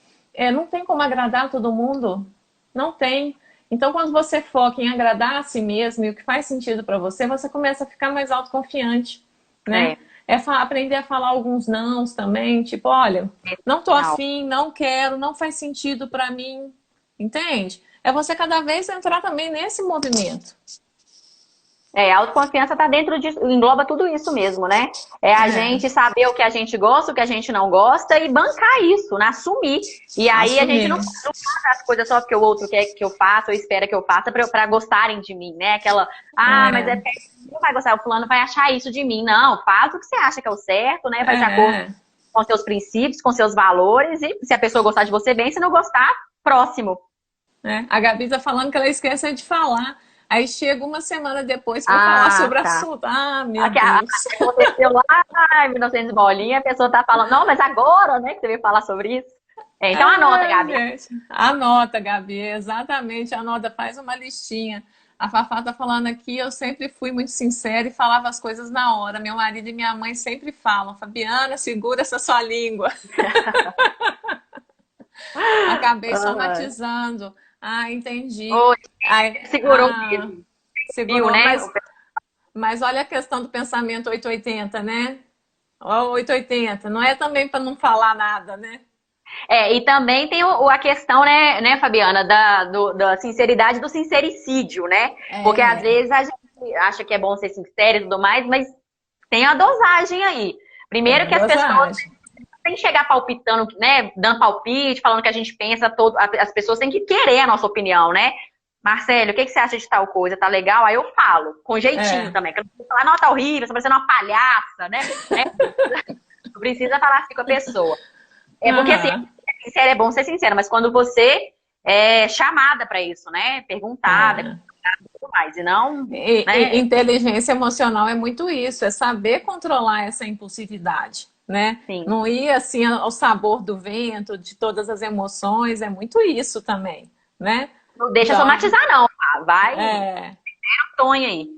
não tem como agradar todo mundo. Não tem. Então, quando você foca em agradar a si mesmo e o que faz sentido para você, você começa a ficar mais autoconfiante, né? Aprender a falar alguns nãos também, tipo, olha, não tô afim, não quero, não faz sentido para mim, entende? É você cada vez entrar também nesse movimento. A autoconfiança tá dentro disso, engloba tudo isso mesmo, né? A gente saber o que a gente gosta, o que a gente não gosta e bancar isso, né? Assumir. E aí a gente não faz as coisas só porque o outro quer que eu faça ou espera que eu faça pra gostarem de mim, né? Aquela, mas não vai gostar, o fulano vai achar isso de mim. Não, faz o que você acha que é o certo, né? Vai de acordo com seus princípios, com seus valores e se a pessoa gostar de você, bem, se não gostar, próximo. A Gabi tá falando que ela esquece de falar. Aí chega uma semana depois para falar sobre o assunto. Meu Deus. Aconteceu lá em 1900 bolinha, a pessoa tá falando, não, mas agora, né, que você veio falar sobre isso. Então anota, Gabi. Gente, anota, Gabi, exatamente, anota, faz uma listinha. A Fafá tá falando aqui, eu sempre fui muito sincera e falava as coisas na hora. Meu marido e minha mãe sempre falam, Fabiana, segura essa sua língua. Acabei somatizando. Entendi. Segurou mesmo. Segurou, né? Mas olha a questão do pensamento 880, né? 880, não é também para não falar nada, né? E também tem a questão, né, Fabiana, da sinceridade, do sincericídio, né? Porque às vezes a gente acha que é bom ser sincero e tudo mais, mas tem a dosagem aí. Primeiro que as pessoas tem que chegar palpitando, né, dando palpite, falando o que a gente pensa, as pessoas têm que querer a nossa opinião, né? Marcelo, o que você acha de tal coisa? Tá legal? Aí eu falo, com jeitinho também. Que eu não vou falar, não, tá horrível, você tá parecendo uma palhaça, né? Não precisa falar assim com a pessoa. Porque assim, sincero é bom ser sincero, mas quando você chamada para isso, né? Perguntada, É. e tudo mais, e não, E né? inteligência emocional é muito isso, é saber controlar essa impulsividade, né? Sim, Não ir assim ao sabor do vento, de todas as emoções, é muito isso também, né? não deixa Então, somatizar, não. Tá? Vai, é, Tonha aí.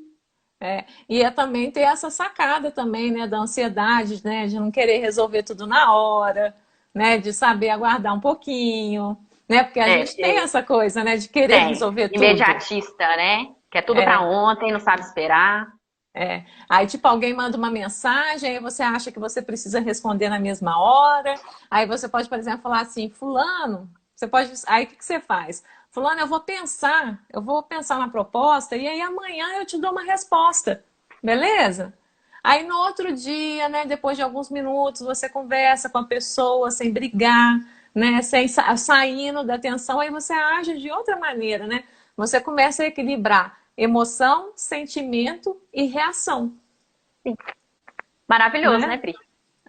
e é também ter essa sacada também, né, da ansiedade, né, de não querer resolver tudo na hora, né, de saber aguardar um pouquinho, né, porque a gente tem É, essa coisa, né, de querer tem. resolver tudo. Imediatista, né? Quer tudo para É, ontem, não sabe esperar. Aí, tipo, alguém manda uma mensagem, aí você acha que você precisa responder na mesma hora. Aí você pode, por exemplo, falar assim, fulano, você pode. Aí o que que você faz? Fulano, eu vou pensar na proposta e aí amanhã eu te dou uma resposta. Beleza? Aí no outro dia, né, depois de alguns minutos, você conversa com a pessoa sem brigar, né, sem saindo da tensão, aí você age de outra maneira, né? Você começa a equilibrar emoção, sentimento e reação, Sim. Maravilhoso, né, né? Pri?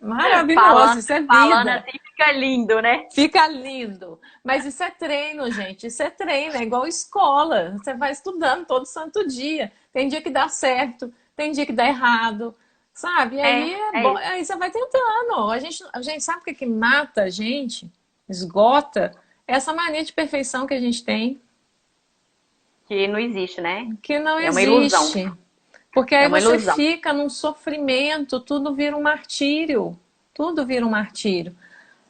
Maravilhoso, Falando, isso é falando vida. assim fica lindo, né? Fica lindo. Mas isso é treino, gente. Isso é treino, é igual escola. Você vai estudando todo santo dia. Tem dia que dá certo, tem dia que dá errado, sabe? E aí é É bom, isso. aí você vai tentando. A gente sabe o que mata a gente, esgota, é essa mania de perfeição que a gente tem, Que não existe, né? que não É uma ilusão. existe. Porque É aí uma você ilusão. fica num sofrimento, tudo vira um martírio. Tudo vira um martírio.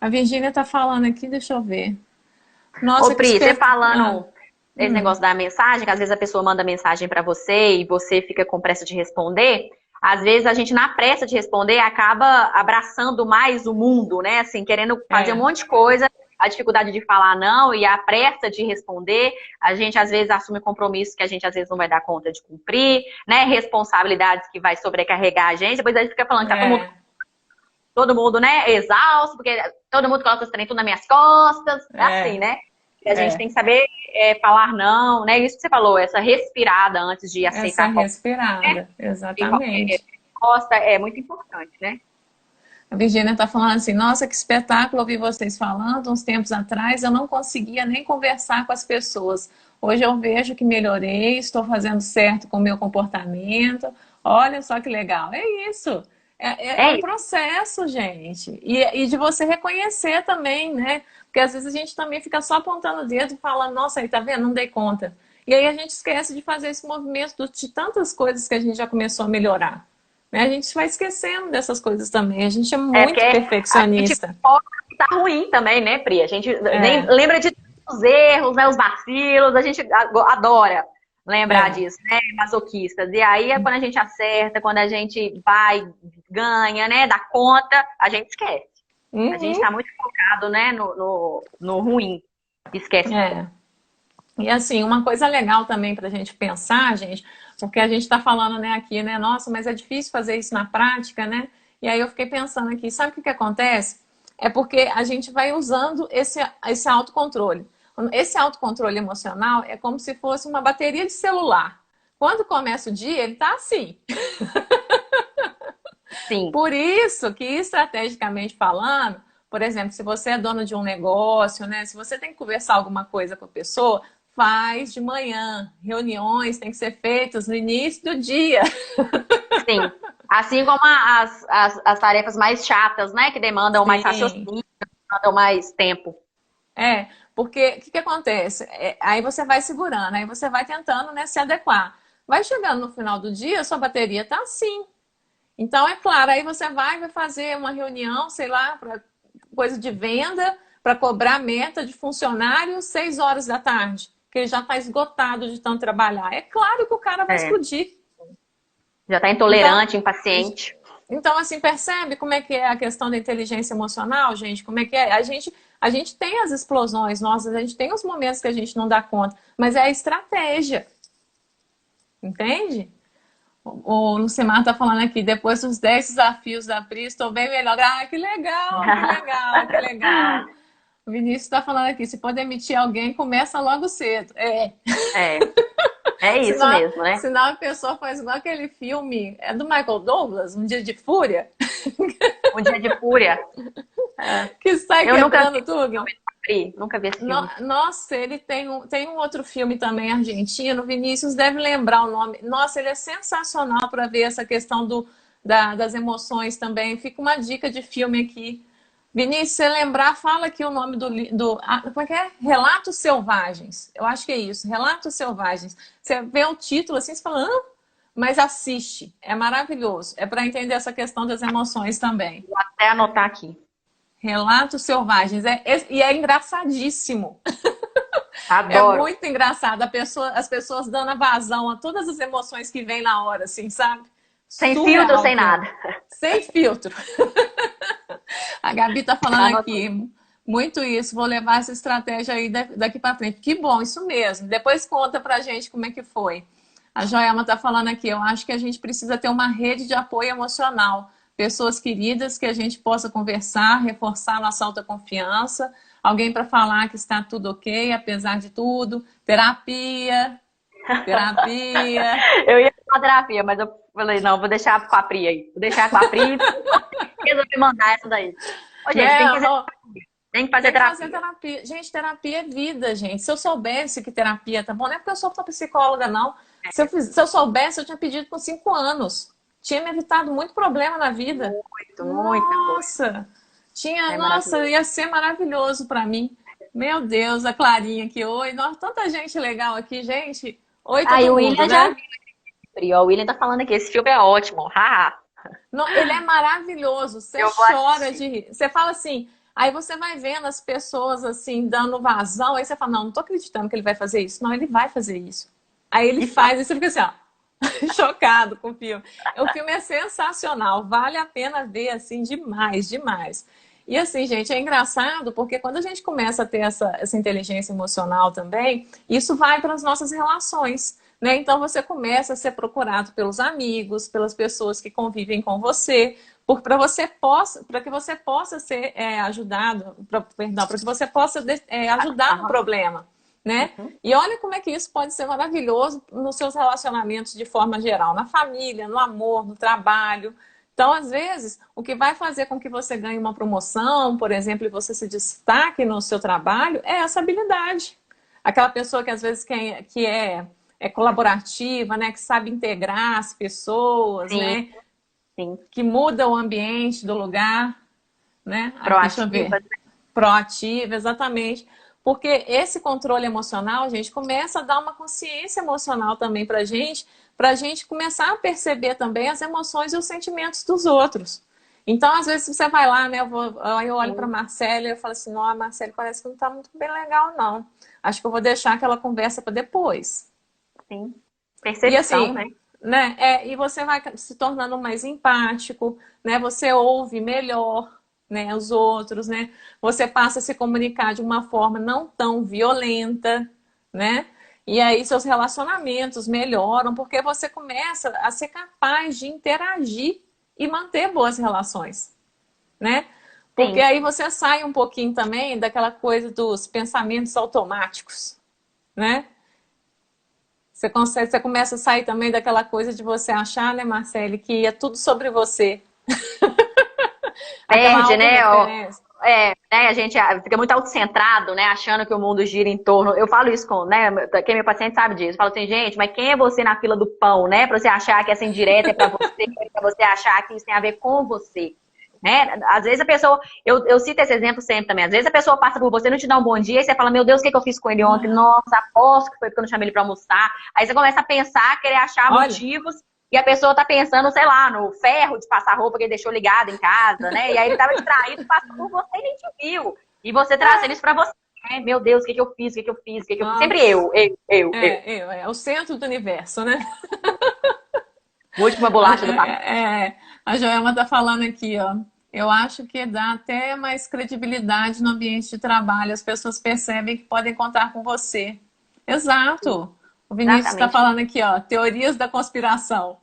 A Virgínia está falando aqui, deixa eu ver. Ô, Nossa, que Pri, você esperto. Ah, falando esse hum, negócio da mensagem, que às vezes a pessoa manda mensagem pra você e você fica com pressa de responder. Às vezes a gente, na pressa de responder, acaba abraçando mais o mundo, né? Assim, querendo fazer um é, monte de coisa, a dificuldade de falar não e a pressa de responder. A gente, às vezes, assume compromissos que a gente, às vezes, não vai dar conta de cumprir, né? Responsabilidades que vai sobrecarregar a gente. Depois a gente fica falando que tá é, todo mundo, né, exausto, porque todo mundo coloca os trem tudo nas minhas costas. É assim, é, né? E a gente tem é. que saber falar não, né? Isso que você falou, essa respirada antes de Essa aceitar qualquer, né? respirada, E qualquer exatamente. resposta é muito importante, né? A Virgínia está falando assim: nossa, que espetáculo ouvir vocês falando. Uns tempos atrás eu não conseguia nem conversar com as pessoas. Hoje eu vejo que melhorei, estou fazendo certo com o meu comportamento. Olha só que legal. É isso. É É um isso. processo, gente. E de você reconhecer também, né? Porque às vezes a gente também fica só apontando o dedo e falando: nossa, aí tá vendo? Não dei conta. E aí a gente esquece de fazer esse movimento de tantas coisas que a gente já começou a melhorar. Né? A gente vai esquecendo dessas coisas também. A gente é É porque muito a gente perfeccionista. pode estar ruim também, né, Pri? A gente nem É, lembra de todos os erros, né, os vacilos, a gente adora lembrar é. disso, né, masoquistas. E aí é quando a gente acerta, quando a gente vai, ganha, né, dá conta, a gente esquece. A gente Uhum, está muito focado, né, no ruim. Esquece. é. E assim, uma coisa legal também para a gente pensar, gente, porque a gente está falando, né, aqui, né, nossa, mas é difícil fazer isso na prática, né? E aí eu fiquei pensando aqui, sabe o que que acontece? É porque a gente vai usando esse autocontrole. Esse autocontrole emocional é como se fosse uma bateria de celular. Quando começa o dia, ele tá assim. Sim, Por isso que, estrategicamente falando, por exemplo, se você é dono de um negócio, né? Se você tem que conversar alguma coisa com a pessoa, faz de manhã. Reuniões têm que ser feitas no início do dia. sim. Assim como as tarefas mais chatas, né, que demandam mais Sim. raciocínio, demandam mais tempo. Porque o que, que acontece? Aí você vai segurando, aí você vai tentando, né, se adequar. Vai chegando no final do dia, sua bateria tá assim. Então, é claro, aí você vai fazer uma reunião, sei lá, para coisa de venda, para cobrar meta de funcionário 6 horas da tarde, que ele já está esgotado de tanto trabalhar. É claro que o cara vai É. explodir. Já está Então, intolerante, impaciente. então, assim, percebe como é que é a questão da inteligência emocional, gente? Como é que é? A gente tem as explosões nossas, a gente tem os momentos que a gente não dá conta, mas é a estratégia, entende? O Lucimar está falando aqui, depois dos 10 desafios da Pri, estou bem melhor. Ah, que legal, que legal, que legal. O Vinícius está falando aqui, se for demitir alguém, começa logo cedo. É, é isso Senão, mesmo, né? senão a pessoa faz igual aquele filme, é do Michael Douglas, Um Dia de Fúria, Um dia de fúria. É. que sai Eu nunca quebrando tudo. Pri? Nunca vi esse filme. Nossa, ele tem um outro filme também argentino, Vinícius deve lembrar o nome. Nossa, ele é sensacional para ver essa questão das emoções também. Fica uma dica de filme aqui. Vinícius, se você lembrar, fala aqui o nome como é que é? Relatos Selvagens. Eu acho que é isso, Relatos Selvagens. Você vê o título assim, você fala, mas assiste. É maravilhoso. É para entender essa questão das emoções também. Vou até anotar aqui. Relatos Selvagens. E é engraçadíssimo. É Adoro. muito engraçado. As pessoas dando vazão a todas as emoções que vêm na hora, assim, sabe? Sem Surreal, filtro, sem nada. Sem filtro. A Gabi tá falando Anotei. aqui. Muito isso. Vou levar essa estratégia aí daqui para frente. Que bom, isso mesmo. Depois conta pra gente como é que foi. A Joelma tá falando aqui. Eu acho que a gente precisa ter uma rede de apoio emocional. Pessoas queridas que a gente possa conversar, reforçar nossa autoconfiança. Alguém para falar que está tudo ok, apesar de tudo. Terapia. Terapia. Eu ia falar terapia, mas eu falei, não, vou deixar com a Pri aí. Vou deixar com a Pri. Resolvi mandar essa daí. Ô, gente, tem que fazer terapia. Gente, terapia é vida, gente. Se eu soubesse que terapia tá bom, não é porque eu sou psicóloga, não. Se eu soubesse, eu tinha pedido com 5 anos. Tinha me evitado muito problema na vida. Muita coisa. Nossa, ia ser maravilhoso para mim. Meu Deus, a Clarinha aqui. Oi, nossa, tanta gente legal aqui, gente. Oi, todo o mundo, William né? já viu. O William tá falando aqui, esse filme é ótimo. Não, ele é maravilhoso. Você chora de rir. Você fala assim, aí você vai vendo as pessoas assim, dando vazão, aí você fala, não tô acreditando que ele vai fazer isso. Não, ele vai fazer isso. Aí ele faz, e você fica assim, ó, chocado com o filme. O filme é sensacional, vale a pena ver, assim, demais, demais. E assim, gente, é engraçado porque quando a gente começa a ter essa inteligência emocional também, isso vai para as nossas relações, né? Então você começa a ser procurado pelos amigos, pelas pessoas que convivem com você, para que você possa ser ajudado, para que você possa ajudar no problema, né? E olha como é que isso pode ser maravilhoso nos seus relacionamentos de forma geral, na família, no amor, no trabalho. Então, às vezes, o que vai fazer com que você ganhe uma promoção, por exemplo, e você se destaque no seu trabalho, é essa habilidade. Aquela pessoa que às vezes que é colaborativa, né? Que sabe integrar as pessoas, sim, né? Sim. Que muda o ambiente do lugar, né? Proativa. Deixa eu ver. Proativa, exatamente. Porque esse controle emocional, gente, começa a dar uma consciência emocional também pra gente começar a perceber também as emoções e os sentimentos dos outros. Então, às vezes, você vai lá, né? Eu olho para a Marcela e eu falo assim, não, a Marcela parece que não está muito bem legal, não. Acho que eu vou deixar aquela conversa para depois. Sim. Percepção, e assim, né? E você vai se tornando mais empático, né? Você ouve melhor, né, os outros, né? Você passa a se comunicar de uma forma não tão violenta, né? E aí seus relacionamentos melhoram porque você começa a ser capaz de interagir e manter boas relações, né? Porque aí você sai um pouquinho também daquela coisa dos pensamentos automáticos, né? Você começa a sair também daquela coisa de você achar, né, Marcele, que é tudo sobre você. Perde, né? Né? A gente fica muito autocentrado, né? Achando que o mundo gira em torno. Eu falo isso com, né? Quem é meu paciente sabe disso. Eu falo assim, gente, mas quem é você na fila do pão, né? Pra você achar que essa indireta é pra você, pra você achar que isso tem a ver com você. Né? Às vezes a pessoa, eu cito esse exemplo sempre também, às vezes a pessoa passa por você, não te dá um bom dia, e você fala, meu Deus, o que eu fiz com ele ontem? Nossa, aposto que foi porque eu não chamei ele pra almoçar. Aí você começa a pensar, querer achar motivos, e a pessoa tá pensando, sei lá, no ferro de passar roupa que ele deixou ligado em casa, né? E aí ele tava distraído, passou por você e nem te viu. E você trazendo isso pra você. Meu Deus, o que eu fiz? Sempre eu. É o centro do universo, né? Última bolacha do papo. A Joelma tá falando aqui, ó. Eu acho que dá até mais credibilidade no ambiente de trabalho. As pessoas percebem que podem contar com você. Exato. O Vinícius está falando aqui, ó, teorias da conspiração.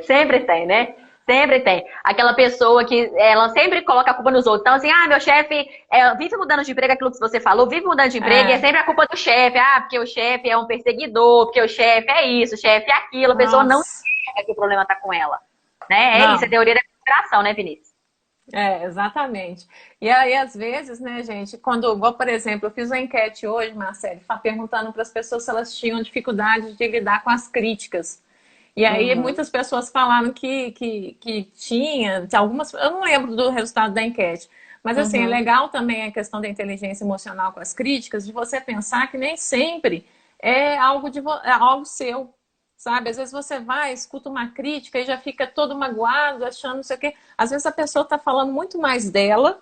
Sempre tem, né? Sempre tem. Aquela pessoa que ela sempre coloca a culpa nos outros. Então, assim, meu chefe vive mudando de emprego, aquilo que você falou, vive mudando de emprego, e é sempre a culpa do chefe. Porque o chefe é um perseguidor, porque o chefe é isso, o chefe é aquilo. A pessoa não enxerga que o problema tá com ela. Né? É isso, é teoria da conspiração, né, Vinícius? Exatamente. E aí, às vezes, né, gente, quando, igual, por exemplo, eu fiz uma enquete hoje, Marcelo, perguntando para as pessoas se elas tinham dificuldade de lidar com as críticas. E aí, Uhum. muitas pessoas falaram que tinha, algumas, eu não lembro do resultado da enquete, mas assim, é Uhum. legal também a questão da inteligência emocional com as críticas, de você pensar que nem sempre é algo, é algo seu. Sabe? Às vezes você vai, escuta uma crítica e já fica todo magoado, achando não sei o quê. Às vezes a pessoa está falando muito mais dela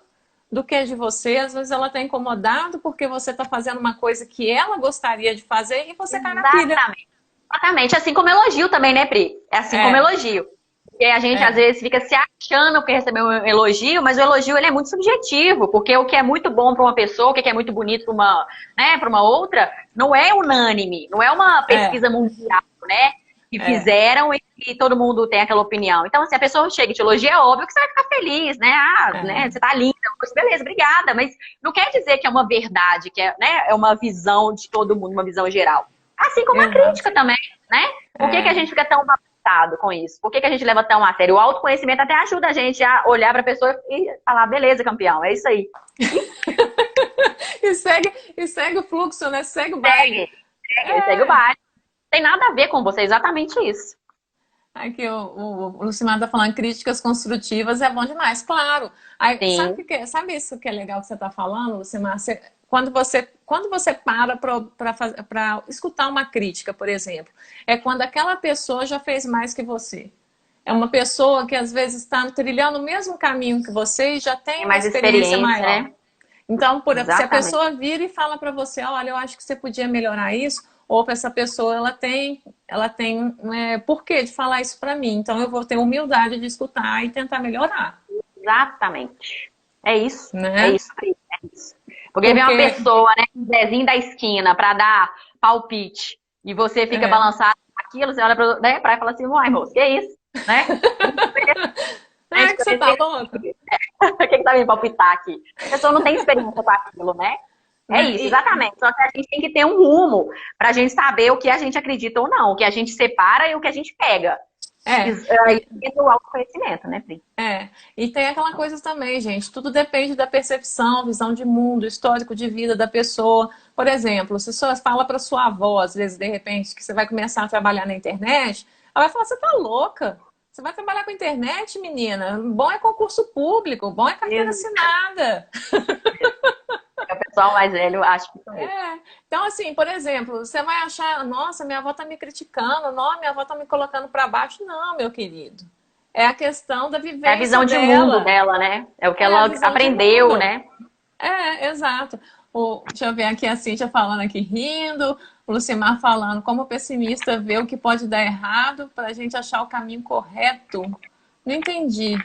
do que de você. Às vezes ela está incomodada porque você está fazendo uma coisa que ela gostaria de fazer e você cai na pilha. Exatamente. Exatamente. Assim como elogio também, né, Pri? É assim como É, elogio. Porque a gente às é, vezes fica se achando que recebeu um elogio, mas o elogio ele é muito subjetivo, porque o que é muito bom para uma pessoa, o que é muito bonito para uma, né, para uma outra, não é unânime, não é uma é, pesquisa mundial, né? Que é, fizeram e todo mundo tem aquela opinião. Então, assim, a pessoa chega e te elogia, é óbvio que você vai ficar feliz, né? Ah, né, é, você tá linda, beleza, obrigada, mas não quer dizer que é uma verdade, que é, né, é uma visão de todo mundo, uma visão geral. Assim como a exato. crítica também, né? Por que a É. gente fica tão balançado com isso? Por que a gente leva tão a sério? O autoconhecimento até ajuda a gente a olhar para a pessoa e falar, beleza, campeão, é isso aí. E segue o fluxo, né? Segue o baile. Segue, segue o É. baile. Não tem nada a ver com você, é exatamente isso. Aqui o Lucimar tá falando críticas construtivas é bom demais, claro. Aí, sabe, Sim, sabe isso que é legal que você está falando, Lucimar? Quando você para para escutar uma crítica, por exemplo, é quando aquela pessoa já fez mais que você. É uma pessoa que às vezes está trilhando o mesmo caminho que você e já tem tem uma mais experiência experiência, maior. né? Então, se a Exatamente. pessoa vira e fala para você, olha, eu acho que você podia melhorar isso, ou para essa pessoa ela tem porquê de falar isso para mim. Então, eu vou ter humildade de escutar e tentar melhorar, Exatamente. É isso. É né? isso, Pri, é isso. Porque vem uma Porque pessoa, né, um Zezinho da esquina para dar palpite e você fica é, balançado com aquilo, você olha pra, né, pra e fala assim, uai, moço, que isso? Né? é que você tá louca, O que tá me palpitar aqui? A pessoa não tem experiência com aquilo, né? É né? isso, exatamente. Só que a gente tem que ter um rumo pra gente saber o que a gente acredita ou não, o que a gente separa e o que a gente pega. é, Aí e, entra o autoconhecimento, né, Pri? e tem aquela coisa também, gente. Tudo depende da percepção, visão de mundo, histórico de vida da pessoa. Por exemplo, se você fala para sua avó, às vezes, de repente, que você vai começar a trabalhar na internet, ela vai falar: você tá louca? Você vai trabalhar com internet, menina? Bom é concurso público, bom é carteira Isso. assinada. O pessoal mais velho acha que isso mesmo. Então, assim, por exemplo, você vai achar: nossa, minha avó tá me criticando, não, minha avó tá me colocando para baixo. Não, meu querido. É a questão da É a vivência visão de mundo dela. dela, né? É o que É a ela visão de aprendeu, mundo. né? Exato. Deixa eu ver aqui a Cíntia falando aqui rindo, o Lucimar falando como o pessimista vê o que pode dar errado para a gente achar o caminho correto. Não entendi.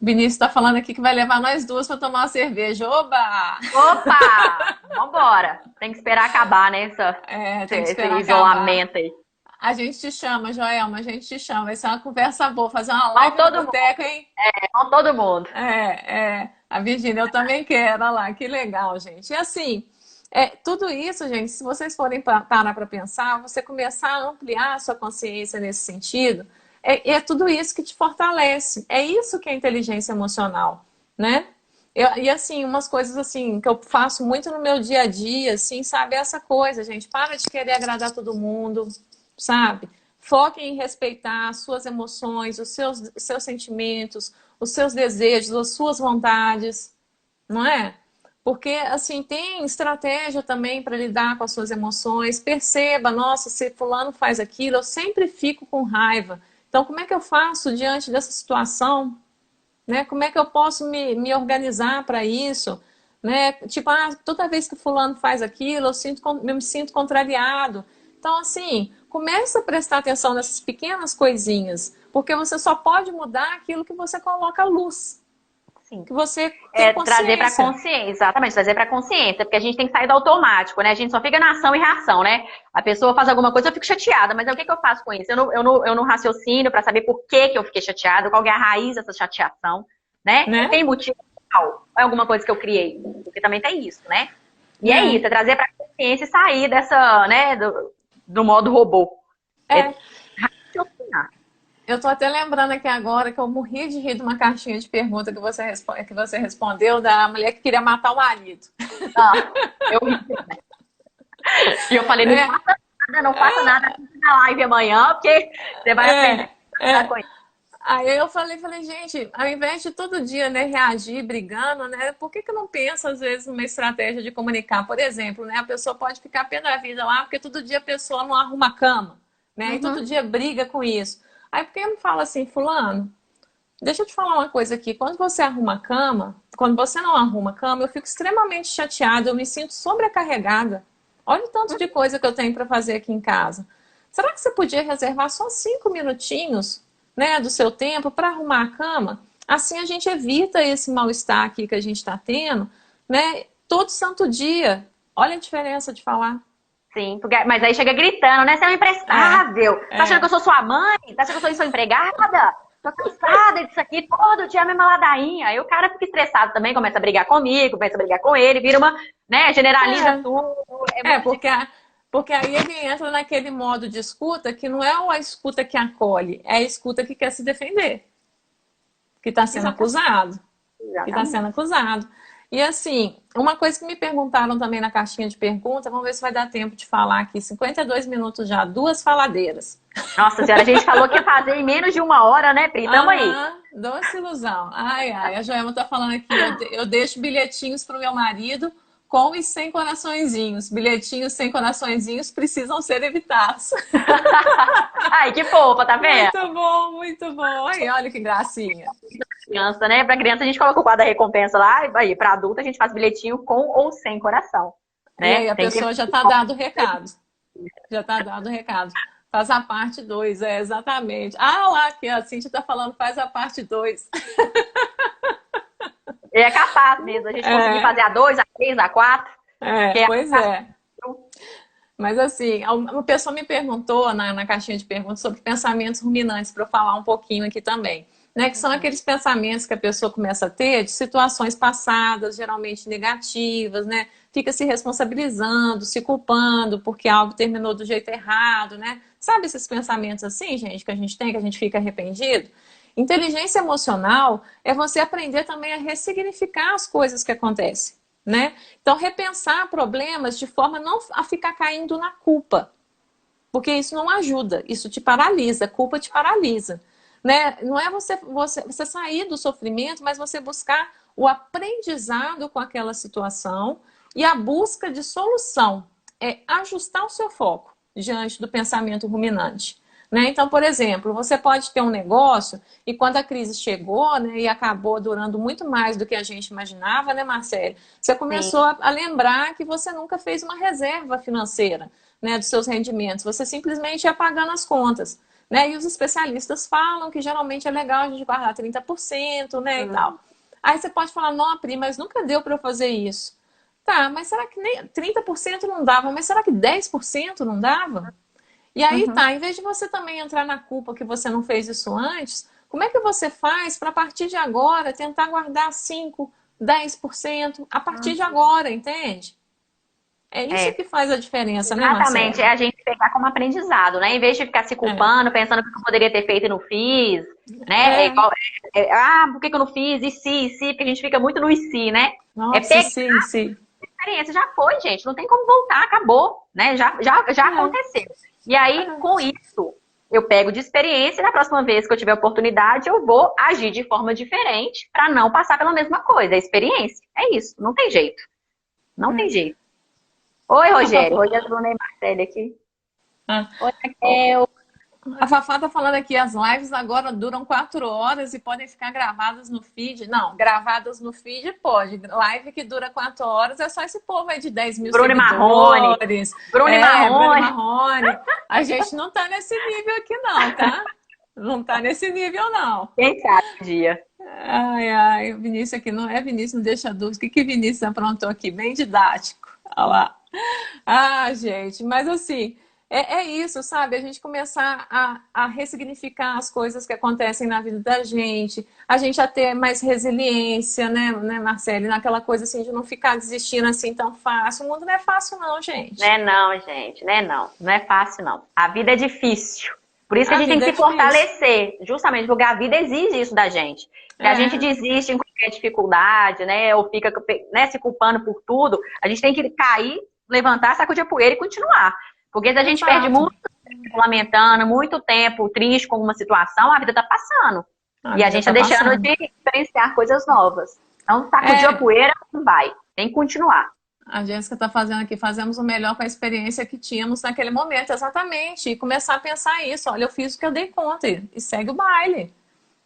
O Vinícius está falando aqui que vai levar nós duas para tomar uma cerveja. Oba! Opa! Vambora! Tem que esperar acabar, né? Tem que Esse esperar acabar. isolamento aí. A gente te chama, Joelma, a gente te chama. Vai ser uma conversa boa, fazer uma Vão live no todo mundo, boteco, hein? vão todo mundo. A Virgínia, eu também quero, olha lá, que legal, gente. E assim, tudo isso, gente, se vocês forem parar para pensar, você começar a ampliar a sua consciência nesse sentido, é tudo isso que te fortalece. É isso que é inteligência emocional, né? E assim, umas coisas assim que eu faço muito no meu dia a dia, assim, sabe? Essa coisa, gente, para de querer agradar todo mundo, sabe? Foque em respeitar as suas emoções, os seus sentimentos, os seus desejos, as suas vontades, não é? Porque, assim, tem estratégia também para lidar com as suas emoções. Perceba, nossa, se fulano faz aquilo, eu sempre fico com raiva. Então, como é que eu faço diante dessa situação? Né? Como é que eu posso me organizar para isso? Né? Tipo, toda vez que fulano faz aquilo, eu me sinto contrariado. Então, assim, começa a prestar atenção nessas pequenas coisinhas, porque você só pode mudar aquilo que você coloca à luz, Sim. que você tem É trazer para consciência. consciência, exatamente, trazer para consciência, porque a gente tem que sair do automático, né? A gente só fica na ação e reação, né? A pessoa faz alguma coisa, eu fico chateada, mas o que que eu faço com isso? Eu não raciocínio para saber por que que eu fiquei chateada, qual é a raiz dessa chateação, né? Né? Tem motivo real? É alguma coisa que eu criei? Porque também tem isso, né? E é É, isso, é trazer para consciência e sair dessa, né, do modo robô. É é. raciocinar. Eu tô até lembrando aqui agora que eu morri de rir de uma caixinha de pergunta que você respondeu da mulher que queria matar o marido. Ah, eu ri. E eu falei, Né? não faça nada na live amanhã, porque você vai aprender É, a lidar é. com isso. Aí eu falei, gente, ao invés de todo dia, né, reagir brigando, né, por que que não pensa, às vezes, numa estratégia de comunicar? Por exemplo, né, a pessoa pode ficar pé da vida lá, porque todo dia a pessoa não arruma a cama, né, e todo Uhum. dia briga com isso. Aí por que não fala assim, fulano, deixa eu te falar uma coisa aqui, quando você arruma a cama, quando você não arruma a cama, eu fico extremamente chateada, eu me sinto sobrecarregada. Olha o tanto de coisa que eu tenho para fazer aqui em casa. Será que você podia reservar só 5 minutinhos, né, do seu tempo para arrumar a cama? Assim a gente evita esse mal-estar aqui que a gente está tendo, né? Todo santo dia. Olha a diferença de falar. Sim, mas aí chega gritando, né? Você é um É, imprestável. Tá achando que é. eu sou sua mãe? Tá achando que eu sou sua empregada? Tô cansada disso aqui, todo dia a mesma ladainha. Aí o cara fica estressado também, começa a brigar comigo, começa a brigar com ele, vira uma, né? Generaliza tudo. É É, muito porque, difícil. porque aí ele entra naquele modo de escuta que não é a escuta que acolhe, é a escuta que quer se defender, que está sendo Exatamente. acusado, que está Exatamente. sendo acusado. E assim, uma coisa que me perguntaram também na caixinha de perguntas, vamos ver se vai dar tempo de falar aqui, 52 minutos já, duas faladeiras. Nossa senhora, a gente falou que ia fazer em menos de 1 hora, né, Pri? Tamo aí. Aham, doce ilusão. Ai, ai, a Joelma tá falando aqui, eu deixo bilhetinhos pro meu marido com e sem coraçõezinhos. Bilhetinhos sem coraçõezinhos precisam ser evitados. Ai, que fofa, tá vendo? Muito bom, muito bom. Aí, olha que gracinha. Criança, né? Pra criança a gente coloca o quadro da recompensa lá, e aí, pra adulta a gente faz bilhetinho com ou sem coração, E né? aí, a Tem que. pessoa já tá dado o recado. Já tá dado o recado. Faz a parte 2, é exatamente. Ah, lá que a Cintia tá falando, faz a parte 2. É capaz mesmo, a gente conseguir É, fazer a 2, a 3, a 4, que é pois é. Mas assim, uma pessoa me perguntou na caixinha de perguntas sobre pensamentos ruminantes, para eu falar um pouquinho aqui também. Né, que são aqueles pensamentos que a pessoa começa a ter de situações passadas, geralmente negativas, né? Fica se responsabilizando, se culpando porque algo terminou do jeito errado, né? Sabe esses pensamentos assim, gente, que a gente tem, que a gente fica arrependido? Inteligência emocional é você aprender também a ressignificar as coisas que acontecem, né? Então, repensar problemas de forma não a ficar caindo na culpa, porque isso não ajuda, isso te paralisa, a culpa te paralisa. Né? Não é você sair do sofrimento, mas você buscar o aprendizado com aquela situação e a busca de solução. É ajustar o seu foco diante do pensamento ruminante. Né? Então, por exemplo, você pode ter um negócio e quando a crise chegou, né, e acabou durando muito mais do que a gente imaginava, né, Marcele? Você começou Sim, a lembrar que você nunca fez uma reserva financeira, né, dos seus rendimentos. Você simplesmente ia pagando as contas. Né? E os especialistas falam que geralmente é legal a gente guardar 30%, né, e tal. Aí você pode falar, não, Pri, mas nunca deu para eu fazer isso. Tá, mas será que nem 30% não dava? Mas será que 10% não dava? E aí uhum. tá, em vez de você também entrar na culpa que você não fez isso antes, como é que você faz para a partir de agora tentar guardar 5, 10% a partir de agora, entende? É isso É, que faz a diferença, né, exatamente, é Marcele? a gente pegar como aprendizado, né? Em vez de ficar se É, culpando, pensando que eu poderia ter feito e não fiz, né? É é. igual, por que que eu não fiz? E se? Porque a gente fica muito no e se, né? É Nossa, pegar sim, sim. a experiência, já foi, gente, não tem como voltar, acabou, né? Já É, aconteceu. E aí, com é. isso, eu pego de experiência e na próxima vez que eu tiver oportunidade, eu vou agir de forma diferente para não passar pela mesma coisa. É experiência. É isso, não tem jeito. Não tem É. jeito. Oi, A Rogério. Fafá, Rogério Bruno e Marcele aqui. ah, Oi, ó, Raquel. a Fafá tá falando aqui, as lives agora duram 4 horas e podem ficar gravadas no feed. Não, gravadas no feed pode. Live que dura 4 horas é só esse povo aí de 10 mil Bruno e Marrone. seguidores. Bruno e É, Bruno Marrone. Marrone. A gente não tá nesse nível aqui não, tá? Não tá nesse nível não. Quem sabe um dia. Ai, ai, o Vinícius aqui não é Vinícius, não deixa dúvida. O que que Vinícius aprontou aqui? Bem didático. Olha lá. Ah, gente, mas assim, é isso, sabe? A gente começar a ressignificar as coisas que acontecem na vida da gente, a gente a ter mais resiliência, né, Marcele? Naquela coisa assim de não ficar desistindo assim tão fácil. O mundo não é fácil, não, gente. Né não, gente, né não. Não é fácil, não. A vida é difícil. Por isso que a A gente tem vida que é se difícil. fortalecer, justamente porque a vida exige isso da gente. Se a gente É, desiste em qualquer dificuldade, né, ou fica, né, se culpando por tudo, a gente tem que cair, levantar, sacudir a poeira e continuar. Porque se a gente perde exato. muito tempo lamentando, muito tempo triste com uma situação, a vida tá passando. A E a vida gente tá tá deixando passando. de experienciar coisas novas. Então, sacudiu a É, poeira, não vai. Tem que continuar. a Jéssica está fazendo aqui, fazemos o melhor com a experiência que tínhamos naquele momento, exatamente. E começar a pensar isso. Olha, eu fiz o que eu dei conta e segue o baile.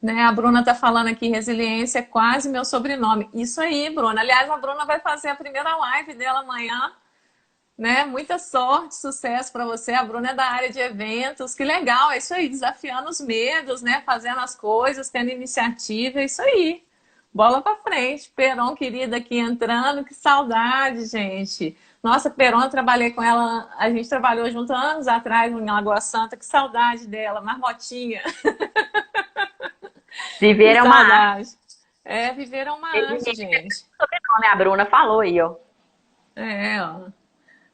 Né? A Bruna está falando aqui, resiliência é quase meu sobrenome. Isso aí, Bruna. Aliás, a Bruna vai fazer a primeira live dela amanhã. Né? Muita sorte, sucesso para você. A Bruna é da área de eventos. Que legal, é isso aí, desafiando os medos, né? Fazendo as coisas, tendo iniciativa, é isso aí. Bola para frente. Peron, querida, aqui entrando, que saudade, gente. Nossa, Peron, eu trabalhei com ela, a gente trabalhou junto anos atrás em Lagoa Santa, que saudade dela, marmotinha, que Viver é uma arte. saudade. É, viver é uma arte, gente. Sobrenome, a Bruna falou aí, ó. É, ó.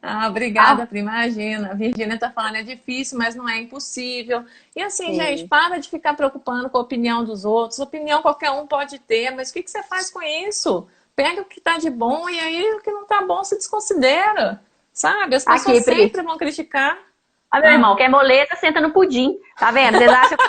Ah, Ah, obrigada, prima. Imagina. A Virgínia tá falando, é difícil, mas não é impossível. E assim, gente, sim. para de ficar preocupando com a opinião dos outros. Opinião qualquer um pode ter, mas o que que você faz com isso? Pega o que tá de bom e aí o que não tá bom se desconsidera. Sabe? As pessoas Aqui, Pri. sempre vão criticar. Olha, meu Ah, irmão, quer moleza, senta no pudim. Tá vendo? Vocês acham que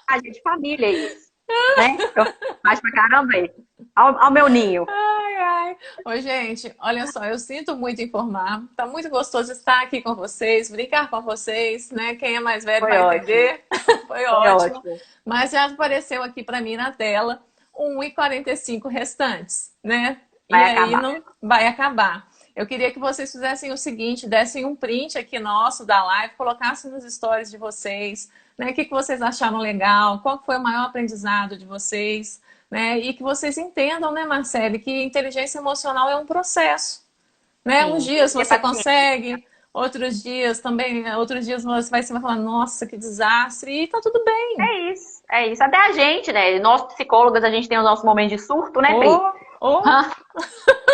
a gente de família é isso, né? Eu faço pra caramba aí. Ao meu ninho. ai, ai. Ô, gente, olha só, eu sinto muito informar. Tá muito gostoso estar aqui com vocês, brincar com vocês, né? Quem é mais velho Foi vai ótimo. entender. Foi Foi ótimo. ótimo. Mas já apareceu aqui para mim na tela 1h45 restantes, né? E Vai aí acabar. não vai acabar. Eu queria que vocês fizessem o seguinte, dessem um print aqui nosso da live, colocassem nos stories de vocês, né? O que que vocês acharam legal, qual foi o maior aprendizado de vocês, né? E que vocês entendam, né, Marcele, que inteligência emocional é um processo, né? Uns Sim, tem dias que ter você paciência. consegue, outros dias também, outros dias você vai falar, nossa, que desastre, e tá tudo bem. É isso. É isso. Até a gente, né? Nós psicólogos, a gente tem os nossos momentos de surto, né, Pri? Ou, ou,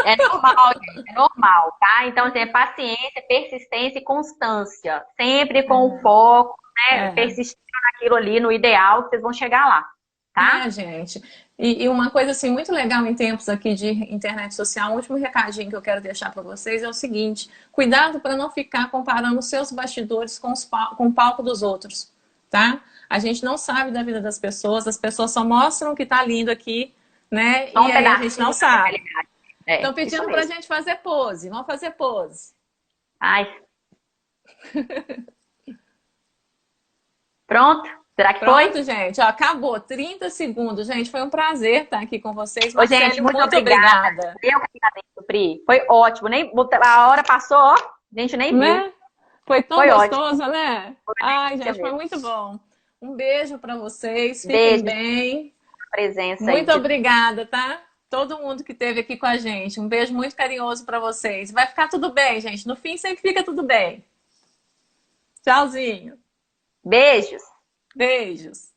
É normal, gente, é normal, tá? Então, assim, é paciência, persistência e constância. Sempre com o foco, né? é, Persistindo naquilo ali, no ideal, que vocês vão chegar lá, tá? gente. E uma coisa assim muito legal em tempos aqui de internet social, um último recadinho que eu quero deixar para vocês é o seguinte: cuidado para não ficar comparando os seus bastidores com o palco dos outros, tá? A gente não sabe da vida das pessoas, as pessoas só mostram o que tá lindo aqui, né? Só E um aí a gente não pedacinho da sabe. realidade. Estão É, isso pedindo para a mesmo. gente fazer pose. Vamos fazer pose. Ai, pronto? Será que foi? Pronto, gente. Ó, acabou. 30 segundos. Gente, foi um prazer estar aqui com vocês. Ô, gente, Marcele, muito muito obrigada. obrigada. Eu que agradeço, Pri. Foi ótimo. Nem, a hora passou, ó. A gente nem viu. Né? Foi tão Foi ótimo. gostoso, né? Foi uma Ai, delícia gente, foi mesmo. muito bom. Um beijo para vocês. Fiquem Beijo, bem. presença aí Muito de obrigada, tá? Todo mundo que esteve aqui com a gente. Um beijo muito carinhoso para vocês. Vai ficar tudo bem, gente. No fim, sempre fica tudo bem. Tchauzinho. beijos. Beijos.